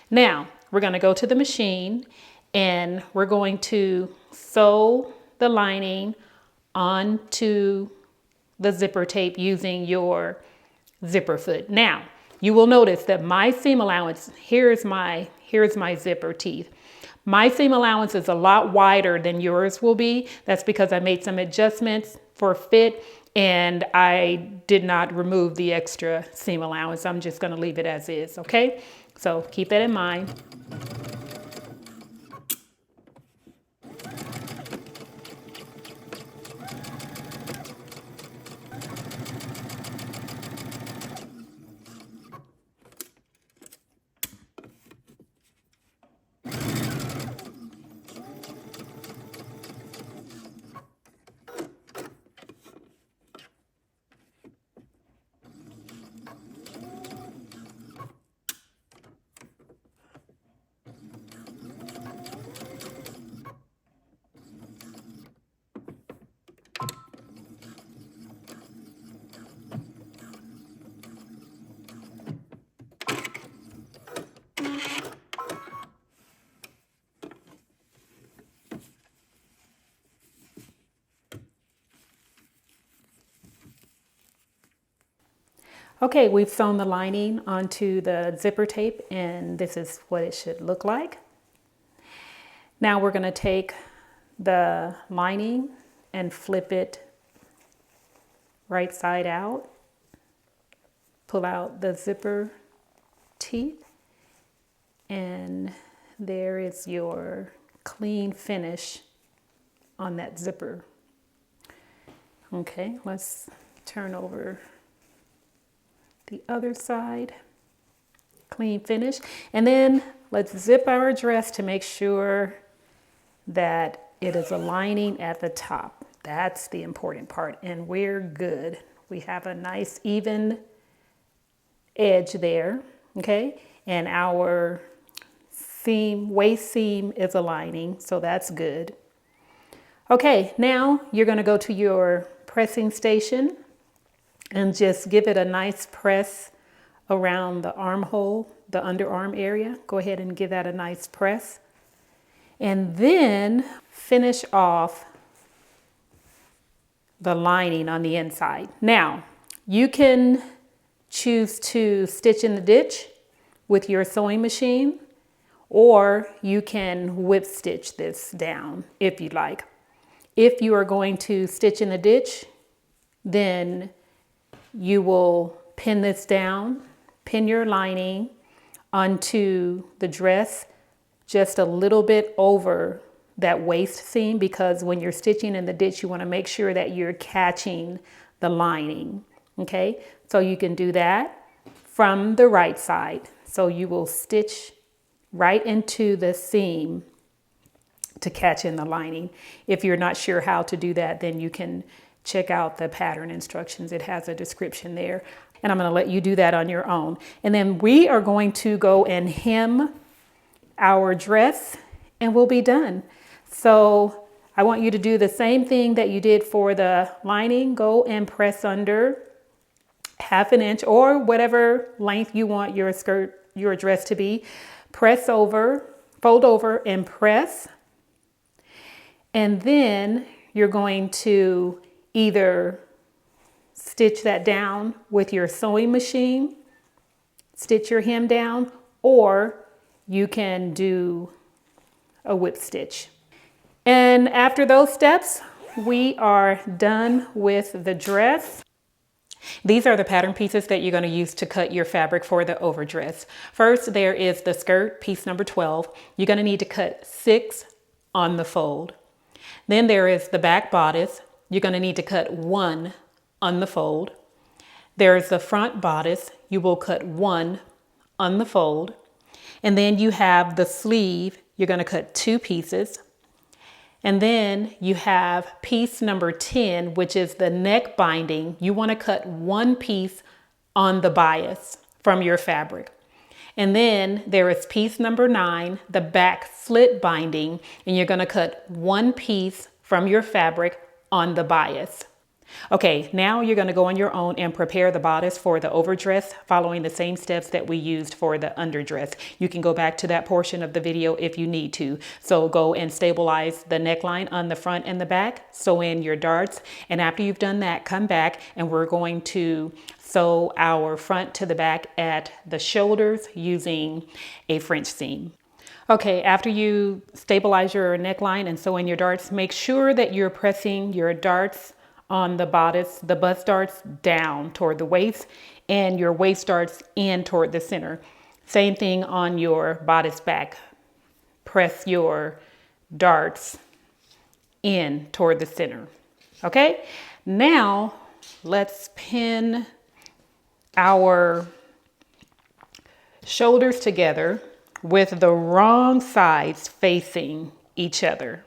now we're going to go to the machine and we're going to sew the lining onto the zipper tape using your zipper foot. Now, you will notice that my seam allowance, here's my zipper teeth. My seam allowance is a lot wider than yours will be. That's because I made some adjustments for fit and I did not remove the extra seam allowance. I'm just gonna leave it as is, okay? So keep that in mind. Okay, we've sewn the lining onto the zipper tape and this is what it should look like. Now we're going to take the lining and flip it right side out. Pull out the zipper teeth and there is your clean finish on that zipper. Okay, let's turn over the other side. Clean finish. And then let's zip our dress to make sure that it is aligning at the top. That's the important part. And we're good. We have a nice even edge there. Okay. And our seam, waist seam is aligning. So that's good. Okay. Now you're going to go to your pressing station and just give it a nice press around the armhole, the underarm area. Go ahead and give that a nice press. And then finish off the lining on the inside. Now, you can choose to stitch in the ditch with your sewing machine, or you can whip stitch this down if you'd like. If you are going to stitch in the ditch, then you will pin this down, pin your lining onto the dress just a little bit over that waist seam, because when you're stitching in the ditch, you want to make sure that you're catching the lining. Okay, so you can do that from the right side. So you will stitch right into the seam to catch in the lining. If you're not sure how to do that, then you can check out the pattern instructions. It has a description there. And I'm going to let you do that on your own. And then we are going to go and hem our dress and we'll be done. So I want you to do the same thing that you did for the lining. Go and press under 1/2 inch or whatever length you want your skirt, your dress to be. Press over, fold over and press. And then you're going to either stitch that down with your sewing machine, stitch your hem down, or you can do a whip stitch. And after those steps, we are done with the dress. These are the pattern pieces that you're going to use to cut your fabric for the overdress. First, there is the skirt, piece number 12. You're going to need to cut 6 on the fold. Then there is the back bodice. You're going to need to cut 1 on the fold. There's the front bodice. You will cut 1 on the fold. And then you have the sleeve. You're going to cut 2 pieces. And then you have piece number 10, which is the neck binding. You want to cut 1 piece on the bias from your fabric. And then there is piece number 9, the back slit binding, and you're going to cut 1 piece from your fabric on the bias. Okay, now you're going to go on your own and prepare the bodice for the overdress, following the same steps that we used for the underdress. You can go back to that portion of the video if you need to. So go and stabilize the neckline on the front and the back, sew in your darts, and after you've done that, come back and we're going to sew our front to the back at the shoulders using a French seam. Okay, after you stabilize your neckline and sew in your darts, make sure that you're pressing your darts on the bodice, the bust darts down toward the waist and your waist darts in toward the center. Same thing on your bodice back. Press your darts in toward the center. Okay, now let's pin our shoulders together with the wrong sides facing each other.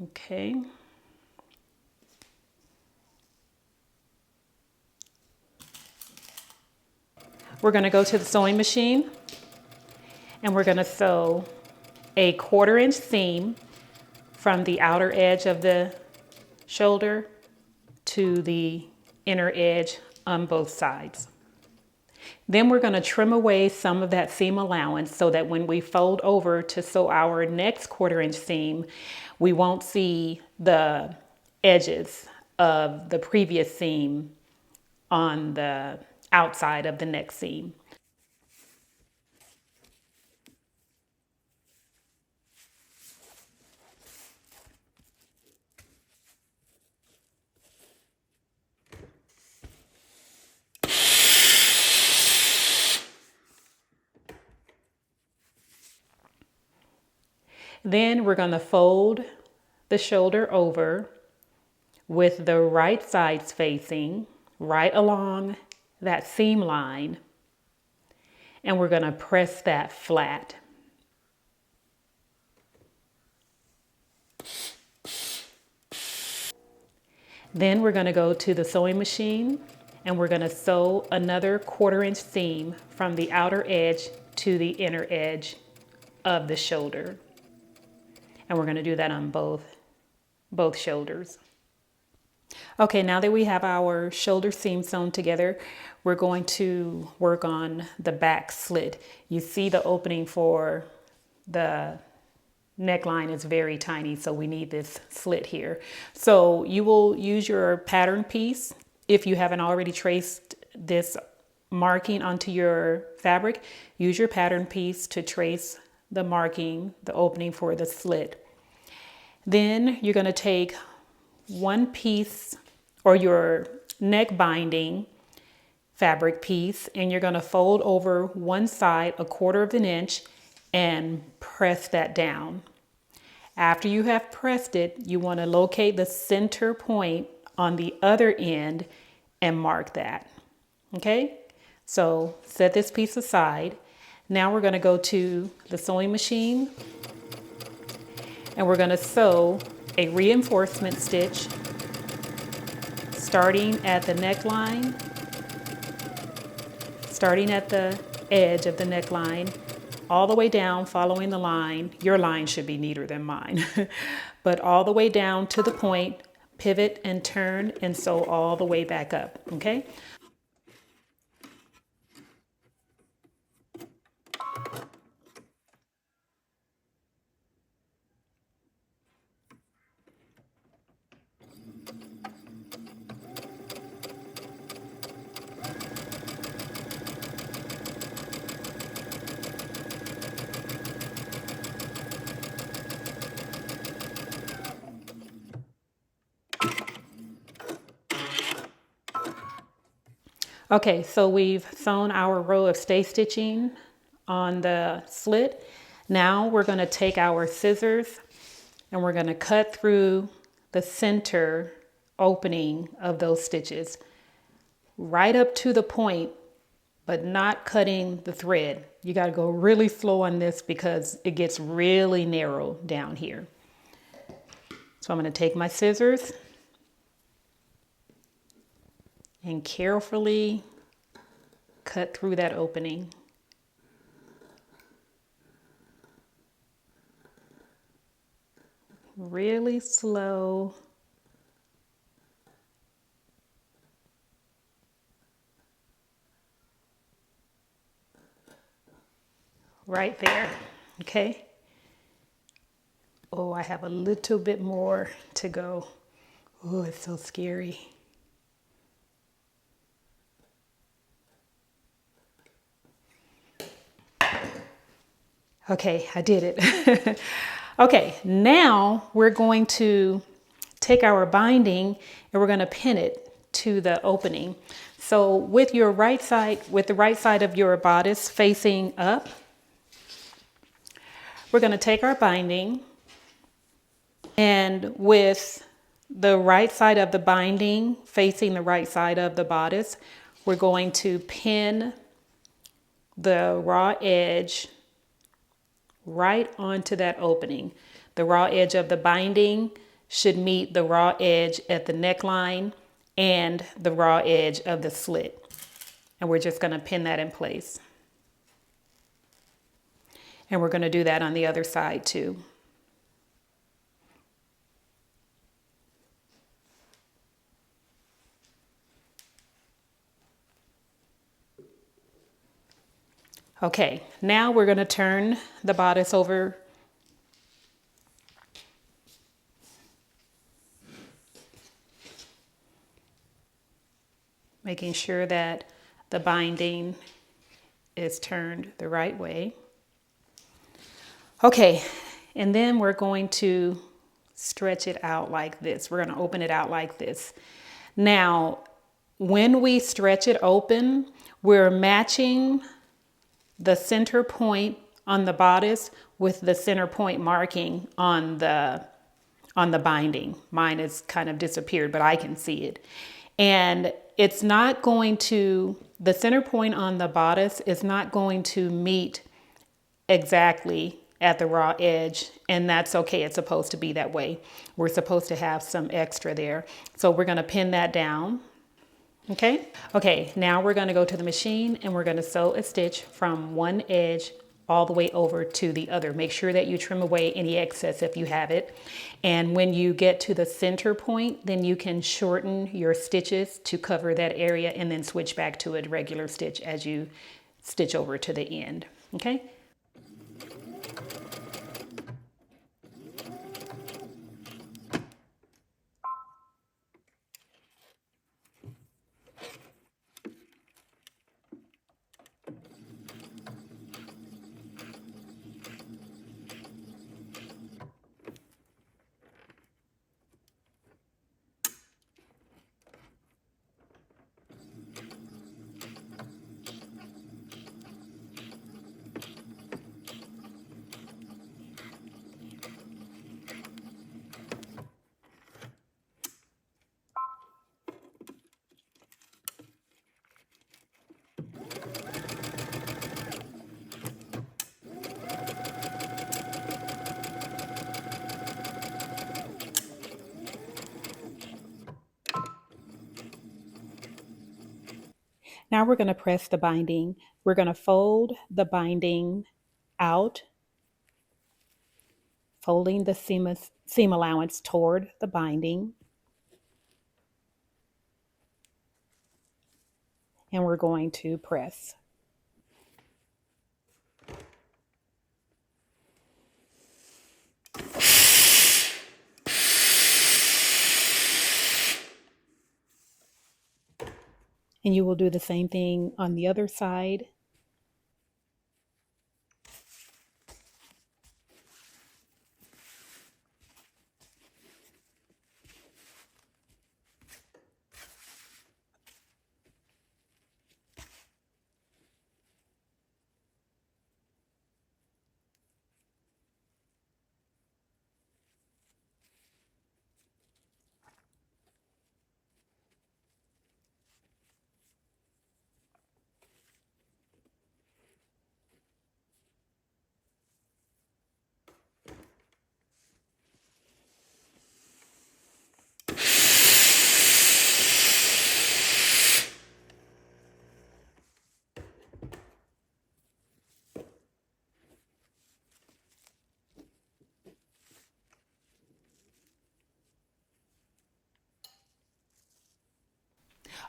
Okay. We're going to go to the sewing machine and we're going to sew a 1/4 inch seam from the outer edge of the shoulder to the inner edge on both sides. Then we're going to trim away some of that seam allowance so that when we fold over to sew our next 1/4 inch seam, we won't see the edges of the previous seam on the outside of the next seam. Then we're going to fold the shoulder over with the right sides facing right along that seam line, and we're going to press that flat. Then we're going to go to the sewing machine and we're going to sew another 1/4 inch seam from the outer edge to the inner edge of the shoulder. And we're going to do that on both shoulders. Okay, now that we have our shoulder seam sewn together, we're going to work on the back slit. You see the opening for the neckline is very tiny, so we need this slit here. So you will use your pattern piece. If you haven't already traced this marking onto your fabric, use your pattern piece to trace the marking, the opening for the slit. Then you're going to take one piece or your neck binding fabric piece and you're going to fold over one side 1/4 inch and press that down. After you have pressed it, you want to locate the center point on the other end and mark that. Okay, so set this piece aside. Now we're going to go to the sewing machine and we're going to sew a reinforcement stitch starting at the neckline, starting at the edge of the neckline, all the way down following the line. Your line should be neater than mine, but all the way down to the point, pivot and turn and sew all the way back up, okay? Okay, so we've sewn our row of stay stitching on the slit. Now we're going to take our scissors and we're going to cut through the center opening of those stitches right up to the point, but not cutting the thread. You got to go really slow on this because it gets really narrow down here. So I'm going to take my scissors and carefully cut through that opening. Really slow. Right there, okay? Oh, I have a little bit more to go. Oh, it's so scary. Okay, I did it. Okay, now we're going to take our binding and we're going to pin it to the opening. So with the right side of your bodice facing up, we're going to take our binding, and with the right side of the binding facing the right side of the bodice, we're going to pin the raw edge right onto that opening. The raw edge of the binding should meet the raw edge at the neckline and the raw edge of the slit. And we're just going to pin that in place. And we're going to do that on the other side too. Okay, now we're going to turn the bodice over. Making sure that the binding is turned the right way. Okay, and then we're going to stretch it out like this. We're going to open it out like this. Now, when we stretch it open, we're matching the center point on the bodice with the center point marking on the binding. Mine has kind of disappeared, but I can see it. And it's not going to, the center point on the bodice is not going to meet exactly at the raw edge, and that's okay. It's supposed to be that way. We're supposed to have some extra there. So we're going to pin that down. Okay. Okay. Now we're going to go to the machine and we're going to sew a stitch from one edge all the way over to the other. Make sure that you trim away any excess if you have it. And when you get to the center point, then you can shorten your stitches to cover that area and then switch back to a regular stitch as you stitch over to the end. Okay. Now we're going to press the binding. We're going to fold the binding out, folding the seam allowance toward the binding. And we're going to press. And you will do the same thing on the other side.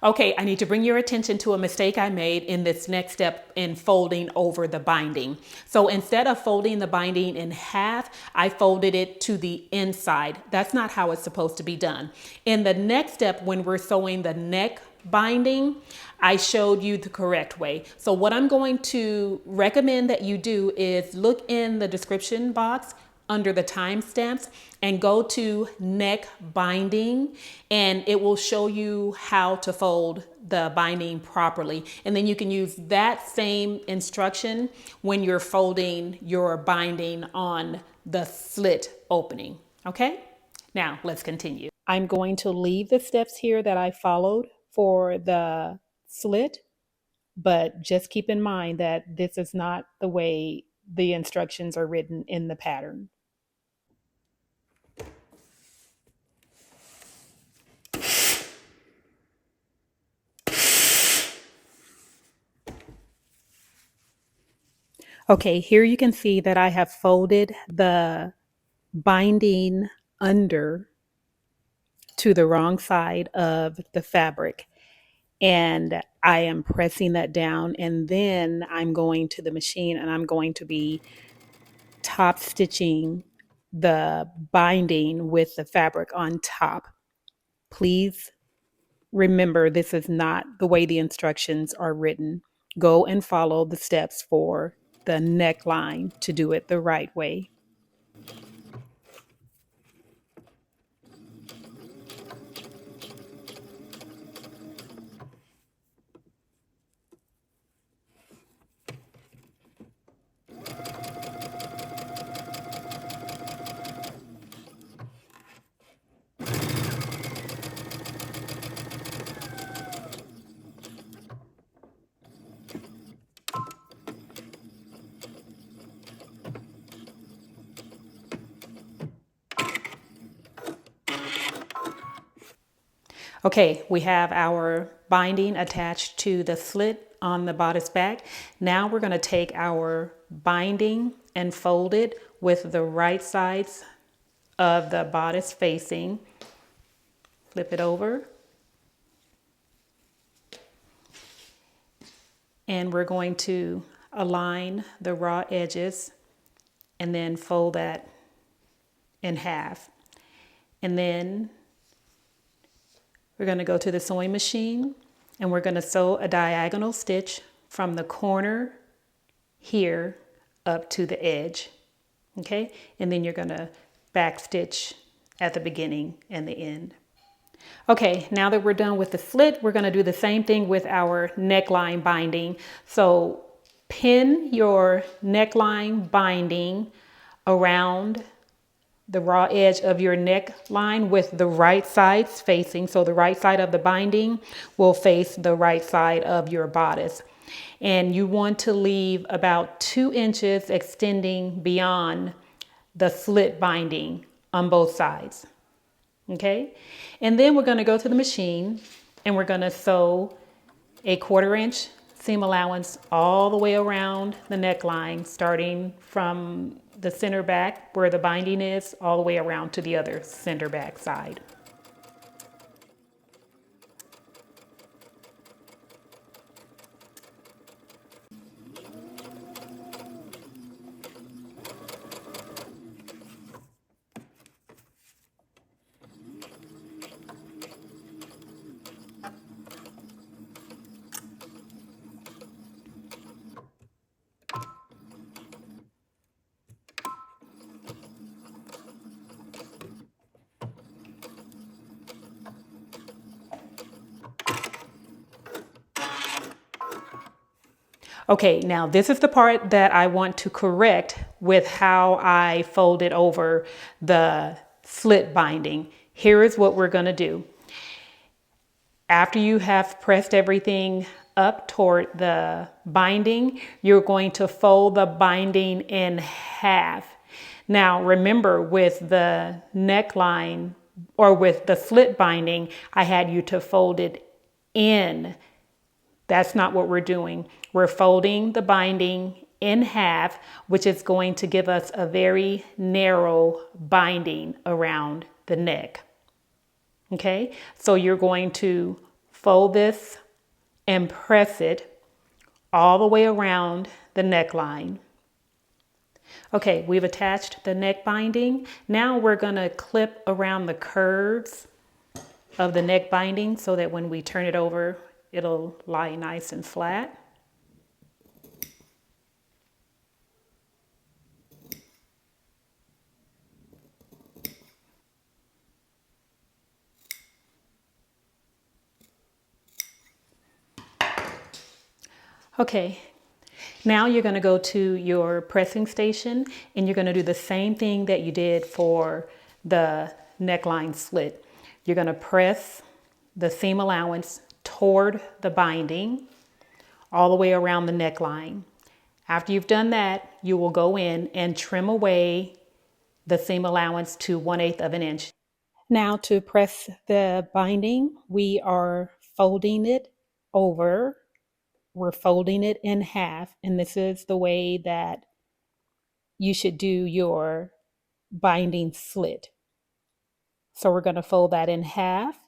Okay, I need to bring your attention to a mistake I made in this next step in folding over the binding. So instead of folding the binding in half, I folded it to the inside. That's not how it's supposed to be done. In the next step, when we're sewing the neck binding, I showed you the correct way. So what I'm going to recommend that you do is look in the description box under the timestamps and go to neck binding, and it will show you how to fold the binding properly. And then you can use that same instruction when you're folding your binding on the slit opening. Okay, now let's continue. I'm going to leave the steps here that I followed for the slit, but just keep in mind that this is not the way the instructions are written in the pattern. Okay, here you can see that I have folded the binding under to the wrong side of the fabric, and I am pressing that down, and then I'm going to the machine and I'm going to be top stitching the binding with the fabric on top. Please remember, this is not the way the instructions are written. Go and follow the steps for the neckline to do it the right way. Okay, we have our binding attached to the slit on the bodice back. Now we're going to take our binding and fold it with the right sides of the bodice facing. Flip it over. And we're going to align the raw edges and then fold that in half. And then we're going to go to the sewing machine and we're going to sew a diagonal stitch from the corner here up to the edge. Okay, and then you're going to back stitch at the beginning and the end. Okay, now that we're done with the slit, we're going to do the same thing with our neckline binding. So pin your neckline binding around the raw edge of your neckline with the right sides facing. So the right side of the binding will face the right side of your bodice. And you want to leave about 2 inches extending beyond the slit binding on both sides. Okay, and then we're going to go to the machine and we're going to sew a 1/4 inch seam allowance all the way around the neckline, starting from the center back where the binding is all the way around to the other center back side. Okay, now this is the part that I want to correct with how I folded over the slit binding. Here is what we're going to do. After you have pressed everything up toward the binding, you're going to fold the binding in half. Now remember, with the neckline or with the slit binding, I had you to fold it in. That's not what we're doing. We're folding the binding in half, which is going to give us a very narrow binding around the neck. Okay, so you're going to fold this and press it all the way around the neckline. Okay, we've attached the neck binding. Now we're going to clip around the curves of the neck binding so that when we turn it over, it'll lie nice and flat. Okay, now you're going to go to your pressing station and you're going to do the same thing that you did for the neckline slit. You're going to press the seam allowance toward the binding all the way around the neckline. After you've done that, you will go in and trim away the seam allowance to 1/8 of an inch. Now to press the binding, we are folding it over. We're folding it in half, and this is the way that you should do your binding slit. So we're going to fold that in half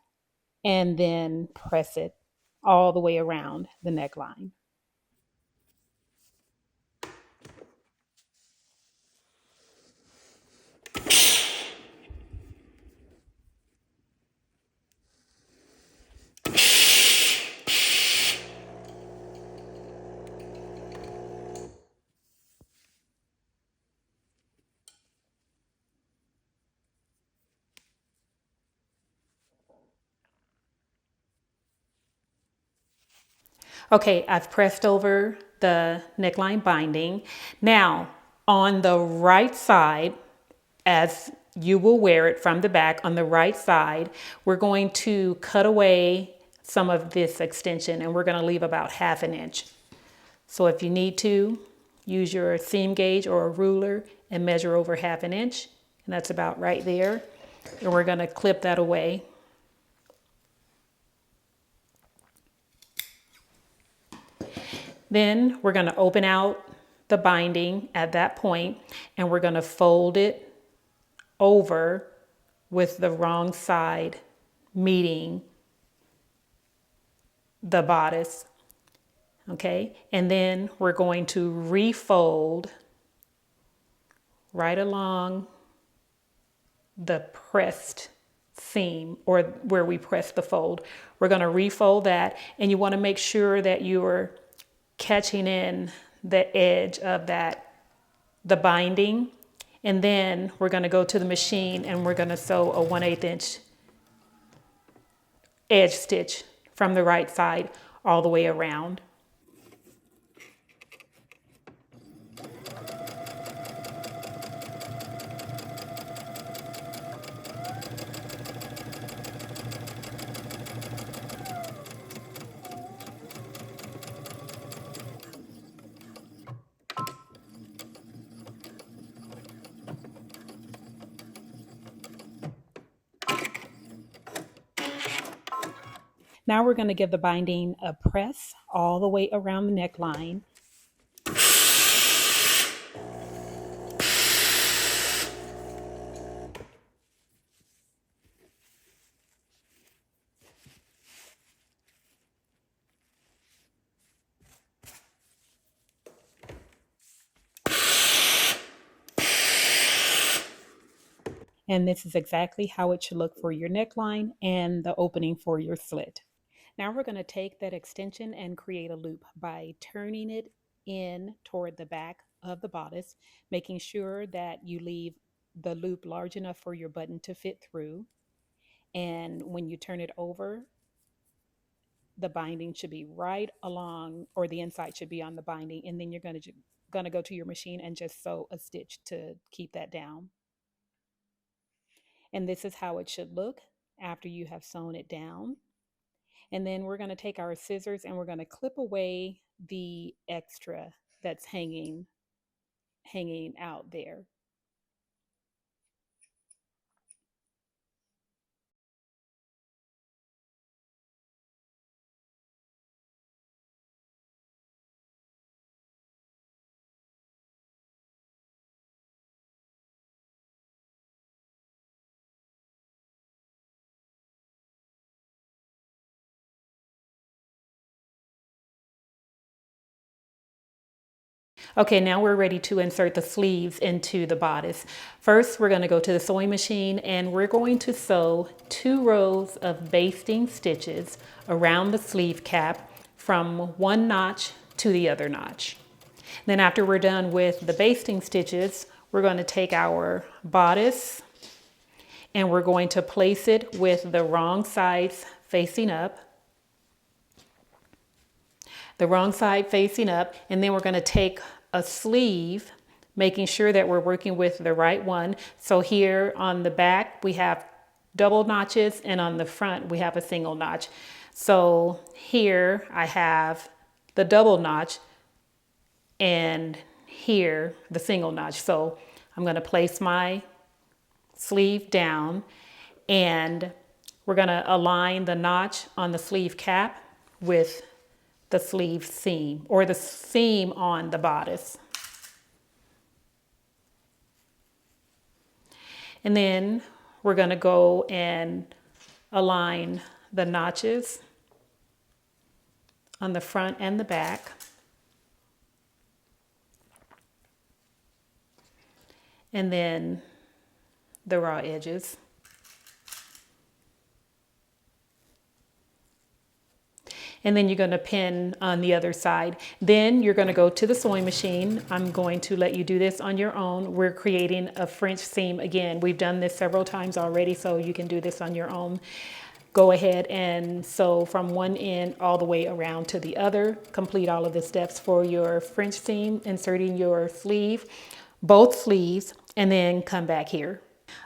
and then press it all the way around the neckline. Okay, I've pressed over the neckline binding. Now, on the right side, as you will wear it from the back, on the right side, we're going to cut away some of this extension and we're going to leave about 1/2 inch. So if you need to, use your seam gauge or a ruler and measure over 1/2 inch, and that's about right there. And we're going to clip that away. Then we're going to open out the binding at that point and we're going to fold it over with the wrong side meeting the bodice. Okay, and then we're going to refold right along the pressed seam, or where we press the fold. We're going to refold that, and you want to make sure that you're catching in the edge of the binding. And then we're going to go to the machine and we're going to sew a 1/8 inch edge stitch from the right side all the way around. Now we're going to give the binding a press all the way around the neckline. And this is exactly how it should look for your neckline and the opening for your slit. Now we're going to take that extension and create a loop by turning it in toward the back of the bodice, making sure that you leave the loop large enough for your button to fit through. And when you turn it over, the binding should be right along, or the inside should be on the binding. And then you're going to go to your machine and just sew a stitch to keep that down. And this is how it should look after you have sewn it down. And then we're going to take our scissors and we're going to clip away the extra that's hanging out there. Okay, now we're ready to insert the sleeves into the bodice. First, we're going to go to the sewing machine and we're going to sew 2 rows of basting stitches around the sleeve cap from one notch to the other notch. Then after we're done with the basting stitches, we're going to take our bodice and we're going to place it with the wrong sides facing up. The wrong side facing up, and then we're going to take a sleeve, making sure that we're working with the right one. So here on the back we have double notches and on the front we have a single notch. So here I have the double notch and here the single notch. So I'm going to place my sleeve down and we're going to align the notch on the sleeve cap with the sleeve seam or the seam on the bodice. And then we're going to go and align the notches on the front and the back. And then the raw edges. And then you're going to pin on the other side. Then you're going to go to the sewing machine. I'm going to let you do this on your own. We're creating a French seam again. We've done this several times already, so you can do this on your own. Go ahead and sew from one end all the way around to the other. Complete all of the steps for your French seam, inserting your sleeve, both sleeves, and then come back here.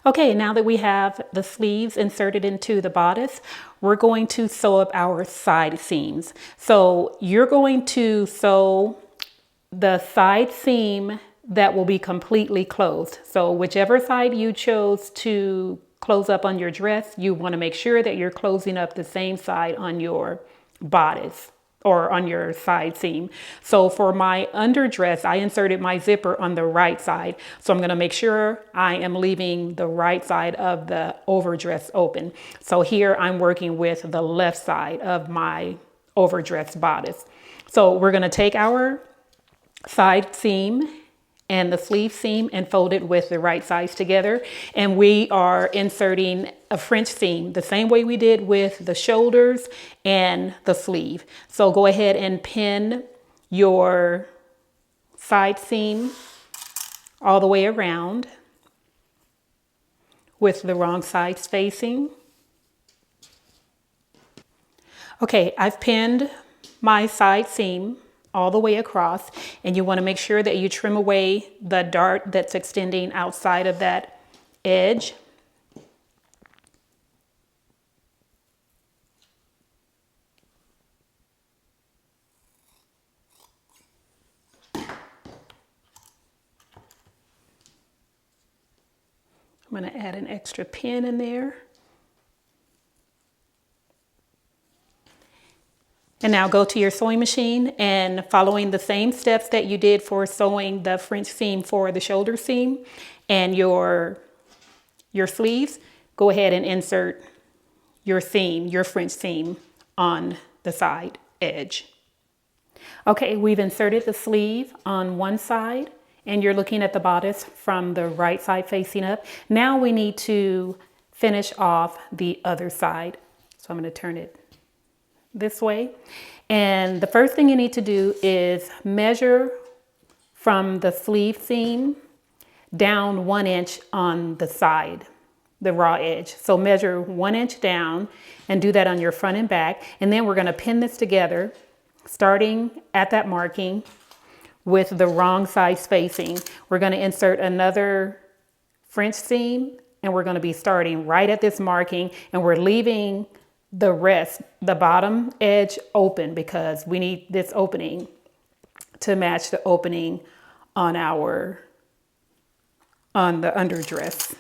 Okay, now that we have the sleeves inserted into the bodice, we're going to sew up our side seams. So you're going to sew the side seam that will be completely closed. So whichever side you chose to close up on your dress, you want to make sure that you're closing up the same side on your bodice or on your side seam. So for my underdress, I inserted my zipper on the right side. So I'm going to make sure I am leaving the right side of the overdress open. So here I'm working with the left side of my overdress bodice. So we're going to take our side seam and the sleeve seam and fold it with the right sides together. And we are inserting a French seam the same way we did with the shoulders and the sleeve. So go ahead and pin your side seam all the way around with the wrong sides facing. Okay, I've pinned my side seam all the way across, and you want to make sure that you trim away the dart that's extending outside of that edge. I'm going to add an extra pin in there. And now go to your sewing machine, and following the same steps that you did for sewing the French seam for the shoulder seam and your sleeves, go ahead and insert your seam, your French seam, on the side edge. Okay, we've inserted the sleeve on one side, and you're looking at the bodice from the right side facing up. Now we need to finish off the other side. So I'm going to turn it this way. And the first thing you need to do is measure from the sleeve seam down 1 inch on the side, the raw edge. So measure 1 inch down and do that on your front and back. And then we're going to pin this together, starting at that marking with the wrong side spacing. We're going to insert another French seam, and we're going to be starting right at this marking, and we're leaving the rest, the bottom edge, open because we need this opening to match the opening on the underdress.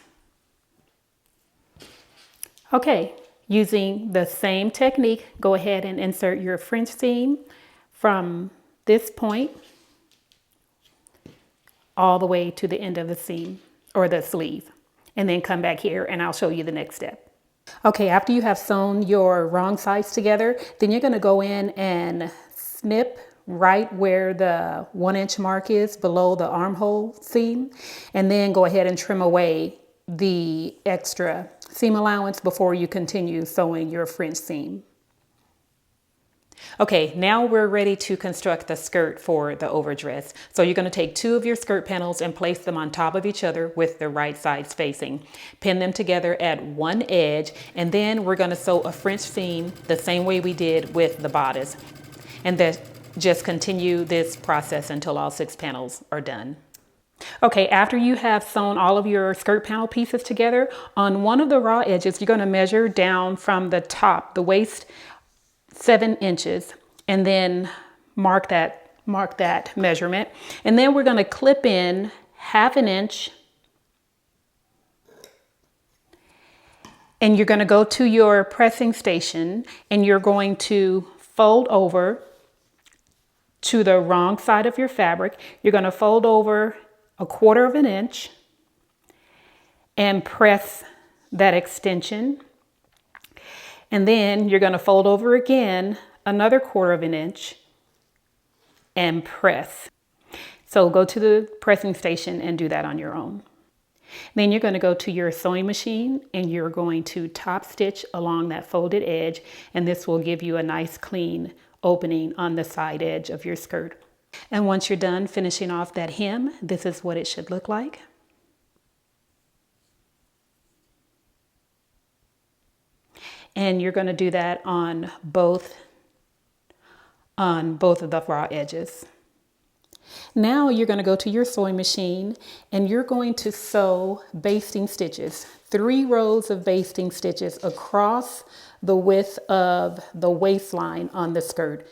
Okay, using the same technique, go ahead and insert your French seam from this point all the way to the end of the seam or the sleeve, and then come back here and I'll show you the next step. Okay, after you have sewn your wrong sides together, then you're going to go in and snip right where the 1 inch mark is below the armhole seam, and then go ahead and trim away the extra seam allowance before you continue sewing your French seam. Okay, now we're ready to construct the skirt for the overdress. So you're going to take 2 of your skirt panels and place them on top of each other with the right sides facing. Pin them together at one edge, and then we're going to sew a French seam the same way we did with the bodice. And then just continue this process until all 6 panels are done. Okay, after you have sewn all of your skirt panel pieces together, on one of the raw edges, you're going to measure down from the top, the waist, 7 inches, and then mark that measurement. And then we're going to clip in 1/2 inch, and you're going to go to your pressing station, and you're going to fold over to the wrong side of your fabric. You're going to fold over 1/4 inch and press that extension. And then you're going to fold over again another 1/4 inch and press. So go to the pressing station and do that on your own. Then you're going to go to your sewing machine and you're going to top stitch along that folded edge, and this will give you a nice clean opening on the side edge of your skirt. And once you're done finishing off that hem, this is what it should look like. And you're going to do that on both of the raw edges. Now you're going to go to your sewing machine and you're going to sew basting stitches, 3 rows of basting stitches across the width of the waistline on the skirt.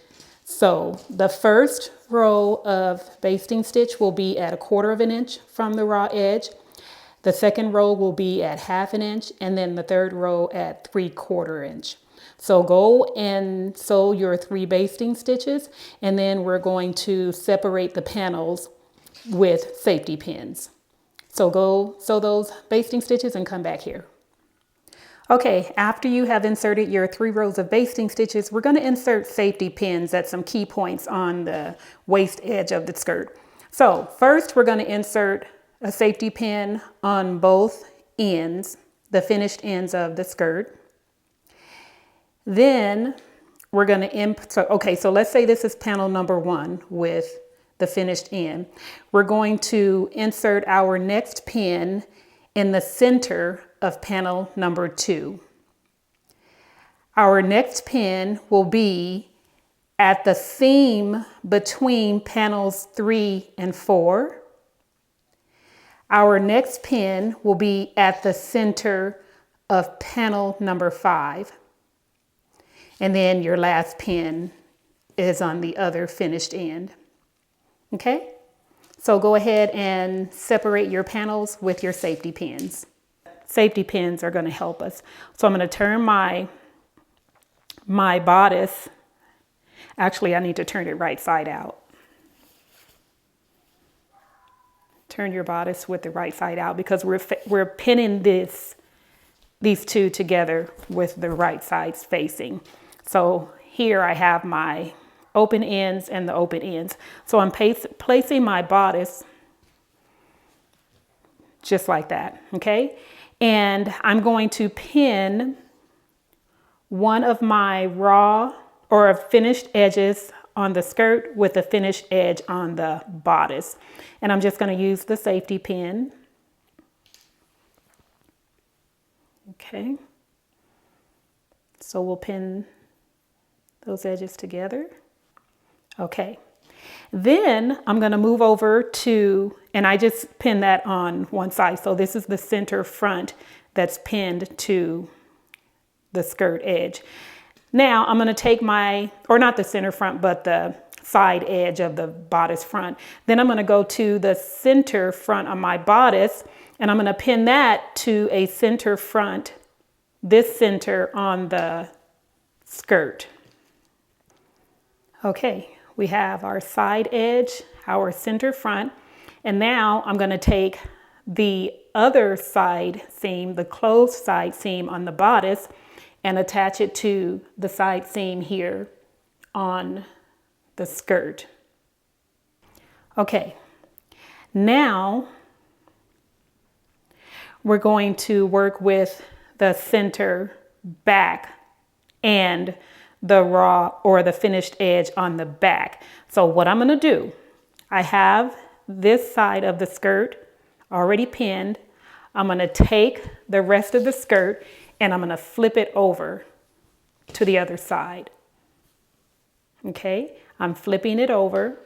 So the first row of basting stitch will be at 1/4 inch from the raw edge. The second row will be at 1/2 inch, and then the third row at 3/4 inch. So go and sew your 3 basting stitches, and then we're going to separate the panels with safety pins. So go sew those basting stitches and come back here. Okay, after you have inserted your 3 rows of basting stitches, we're going to insert safety pins at some key points on the waist edge of the skirt. So first we're going to insert a safety pin on both ends, the finished ends of the skirt. Then we're going to so let's say this is panel number 1 with the finished end. We're going to insert our next pin in the center of panel number 2. Our next pin will be at the seam between panels 3 and 4. Our next pin will be at the center of panel number 5. And then your last pin is on the other finished end. Okay? So go ahead and separate your panels with your safety pins. Safety pins are going to help us. So I'm going to turn my bodice Actually, I need to turn it right side out. Turn your bodice with the right side out because we're pinning these two together with the right sides facing. So here I have my open ends and the open ends. So I'm placing my bodice just like that, okay? And I'm going to pin one of my raw or finished edges on the skirt with a finished edge on the bodice. And I'm just going to use the safety pin. Okay. So we'll pin those edges together. Okay. Then I'm going to move over to, and I just pinned that on one side. So this is the center front that's pinned to the skirt edge. Now I'm going to take my, or not the center front, but the side edge of the bodice front. Then I'm going to go to the center front on my bodice and I'm going to pin that to a center front, this center on the skirt. Okay, we have our side edge, our center front, and now I'm going to take the other side seam, the closed side seam on the bodice, and attach it to the side seam here on the skirt. Okay, now we're going to work with the center back and the raw or the finished edge on the back. So what I'm going to do, I have this side of the skirt already pinned. I'm going to take the rest of the skirt and I'm going to flip it over to the other side. Okay, I'm flipping it over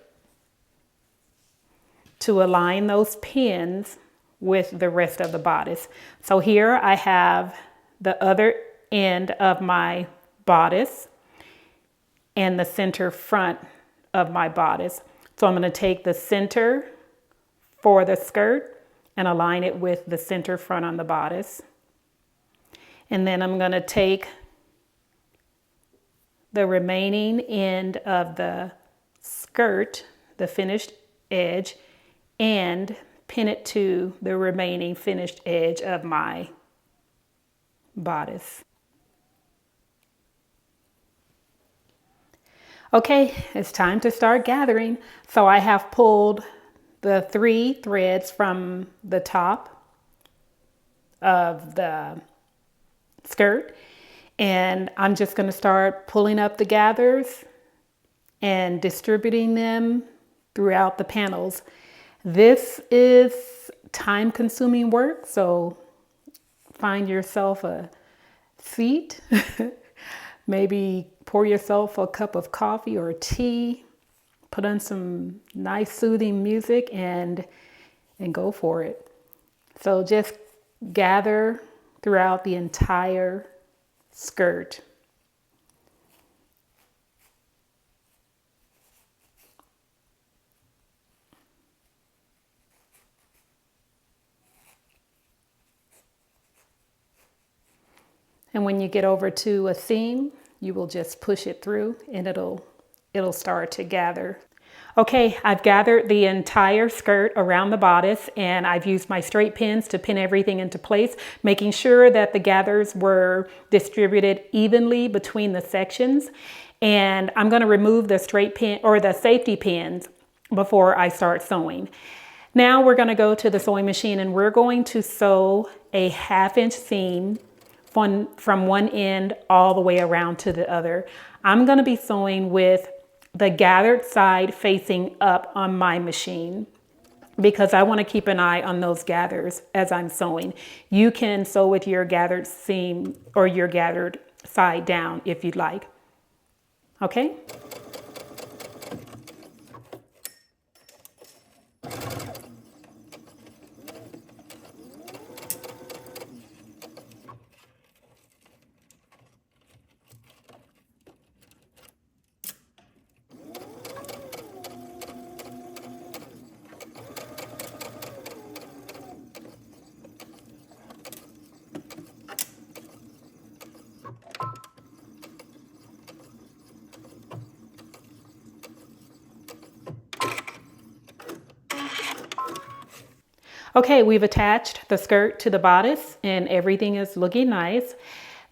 to align those pins with the rest of the bodice. So here I have the other end of my bodice and the center front of my bodice. So I'm going to take the center for the skirt and align it with the center front on the bodice. And then I'm going to take the remaining end of the skirt, the finished edge, and pin it to the remaining finished edge of my bodice. Okay, it's time to start gathering. So I have pulled the 3 threads from the top of the skirt, and I'm just going to start pulling up the gathers and distributing them throughout the panels. This is time-consuming work, so find yourself a seat. Maybe pour yourself a cup of coffee or tea, put on some nice soothing music and go for it. So just gather throughout the entire skirt. And when you get over to a seam, you will just push it through and it'll start to gather. Okay, I've gathered the entire skirt around the bodice and I've used my straight pins to pin everything into place, making sure that the gathers were distributed evenly between the sections. And I'm going to remove the straight pin or the safety pins before I start sewing. Now we're going to go to the sewing machine and we're going to sew a 1/2 inch seam from one end all the way around to the other. I'm going to be sewing with the gathered side facing up on my machine because I want to keep an eye on those gathers as I'm sewing. You can sew with your gathered seam or your gathered side down if you'd like. Okay? Okay, we've attached the skirt to the bodice and everything is looking nice.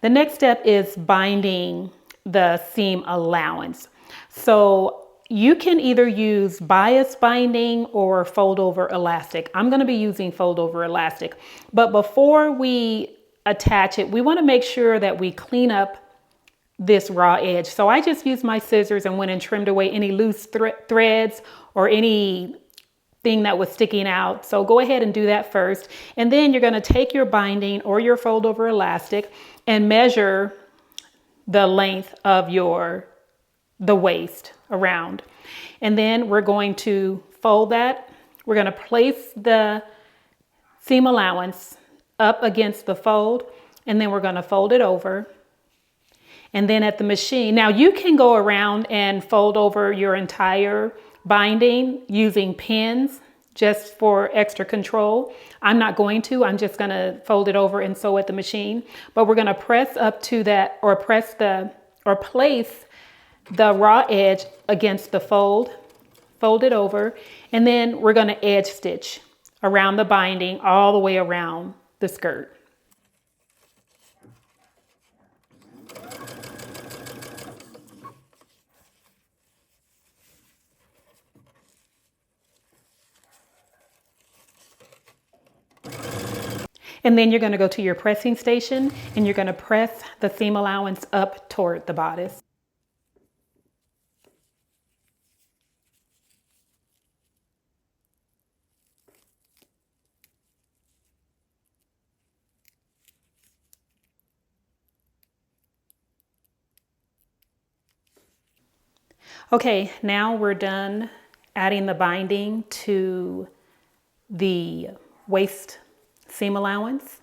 The next step is binding the seam allowance. So you can either use bias binding or fold over elastic. I'm going to be using fold over elastic, but before we attach it, we want to make sure that we clean up this raw edge. So I just used my scissors and went and trimmed away any loose threads or anything that was sticking out. So go ahead and do that first. And then you're going to take your binding or your fold over elastic and measure the length of the waist around. And then we're going to fold that. We're going to place the seam allowance up against the fold, and then we're going to fold it over. And then at the machine, now you can go around and fold over your entire binding using pins just for extra control. I'm not going to, I'm just gonna fold it over and sew at the machine. But we're gonna press up to that, or place the raw edge against the fold it over, and then we're gonna edge stitch around the binding all the way around the skirt. And then you're going to go to your pressing station and you're going to press the seam allowance up toward the bodice. Okay, now we're done adding the binding to the waist seam allowance.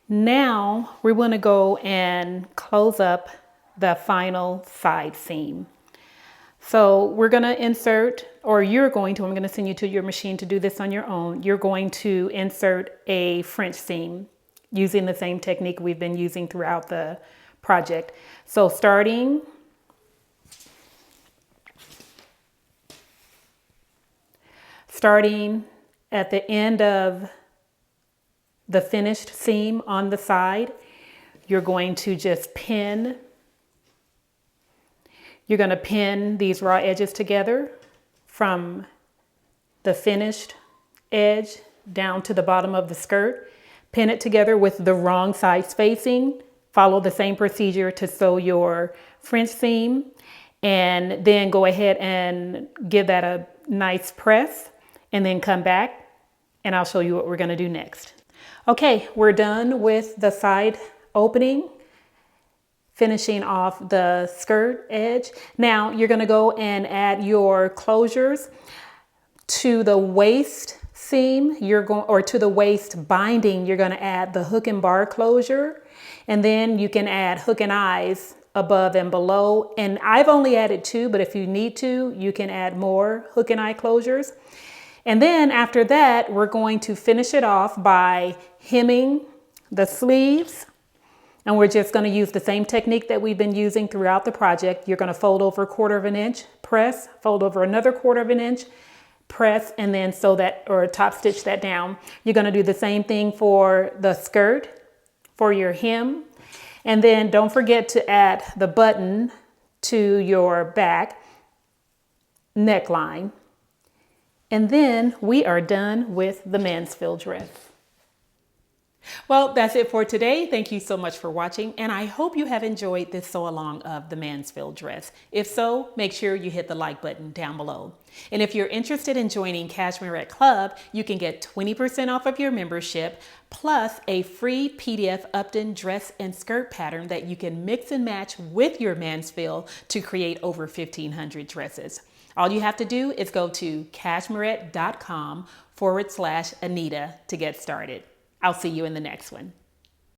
Now we want to go and close up the final side seam. So we're going to insert, or I'm going to send you to your machine to do this on your own. You're going to insert a French seam using the same technique we've been using throughout the project. So starting at the end of the finished seam on the side, you're going to just pin. You're going to pin these raw edges together from the finished edge down to the bottom of the skirt. Pin it together with the wrong side spacing. Follow the same procedure to sew your French seam, and then go ahead and give that a nice press, and then come back and I'll show you what we're going to do next. Okay, we're done with the side opening, finishing off the skirt edge. Now you're going to go and add your closures to the waist seam. To the waist binding, you're going to add the hook and bar closure, and then you can add hook and eyes above and below. And I've only added 2, but if you need to, you can add more hook and eye closures. And then after that, we're going to finish it off by hemming the sleeves. And we're just going to use the same technique that we've been using throughout the project. You're going to fold over 1/4 inch, press, fold over another 1/4 inch, press, and then sew that, or top stitch that down. You're going to do the same thing for the skirt, for your hem. And then don't forget to add the button to your back neckline. And then we are done with the Mansfield dress. Well, that's it for today. Thank you so much for watching, and I hope you have enjoyed this sew along of the Mansfield dress. If so, make sure you hit the like button down below. And if you're interested in joining Cashmerette Club, you can get 20% off of your membership, plus a free PDF Upton dress and skirt pattern that you can mix and match with your Mansfield to create over 1,500 dresses. All you have to do is go to cashmerette.com/Anita to get started. I'll see you in the next one.